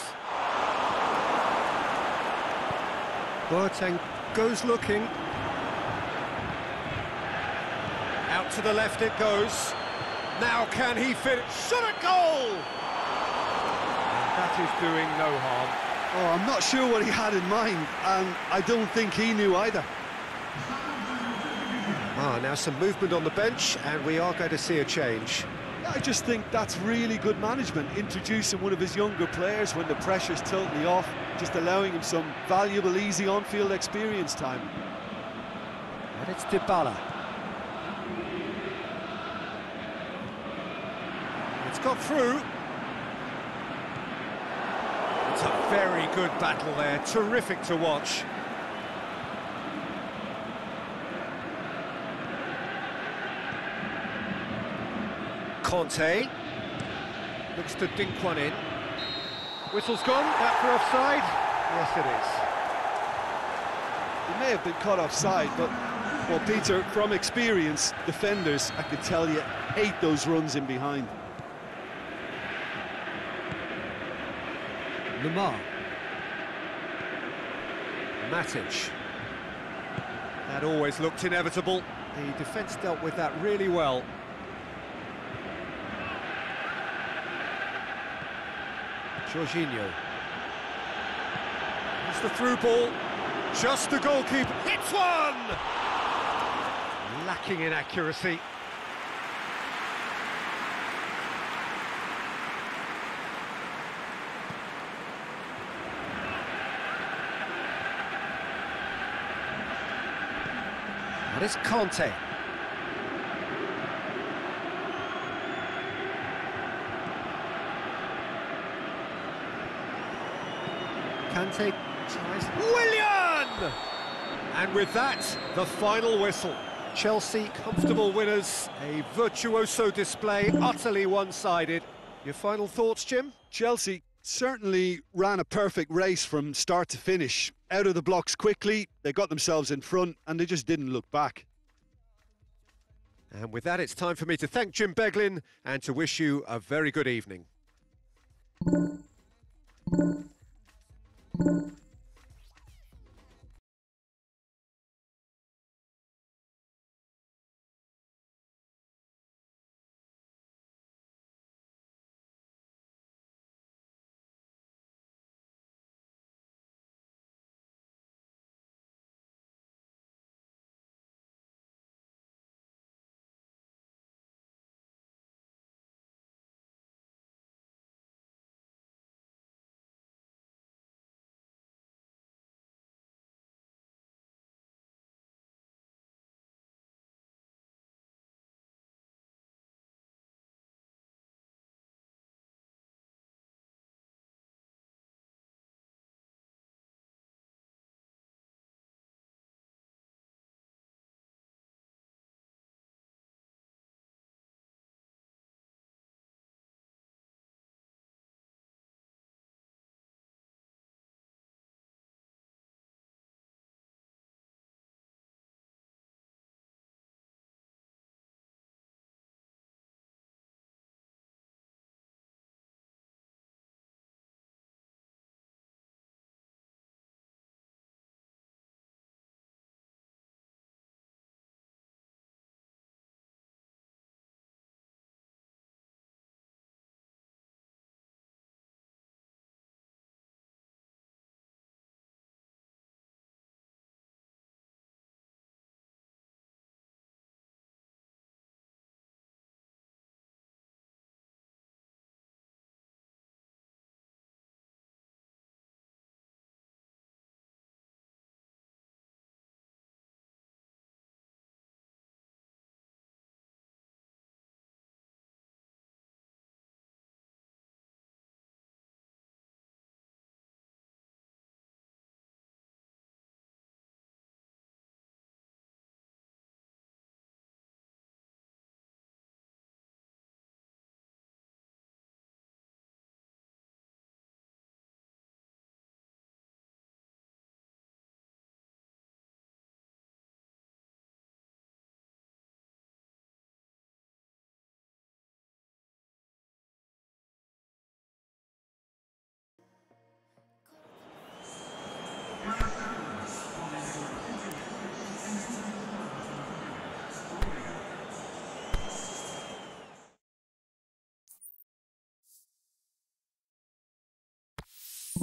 Boateng goes looking. Out to the left it goes. Now can he finish? Shot a goal! That is doing no harm. Oh, I'm not sure what he had in mind, and I don't think he knew either. Now some movement on the bench, and we are going to see a change. I just think that's really good management, introducing one of his younger players when the pressure's totally off, just allowing him some valuable, easy on-field experience time. And it's Dybala. It's got through. It's a very good battle there, terrific to watch. Conte looks to dink one in. Whistle's gone, that for offside? Yes, it is. He may have been caught offside, but, well, Peter, from experience, defenders, I could tell you, hate those runs in behind. Lamar. Matic. That always looked inevitable. The defence dealt with that really well. Jorginho. It's the through ball. Just the goalkeeper. Hits one! Lacking in accuracy. That is Conte. Kante tries. Willian! And with that, the final whistle. Chelsea, comfortable winners. A virtuoso display, utterly one-sided. Your final thoughts, Jim? Chelsea certainly ran a perfect race from start to finish. Out of the blocks quickly, they got themselves in front, and they just didn't look back. And with that, it's time for me to thank Jim Beglin and to wish you a very good evening.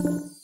you.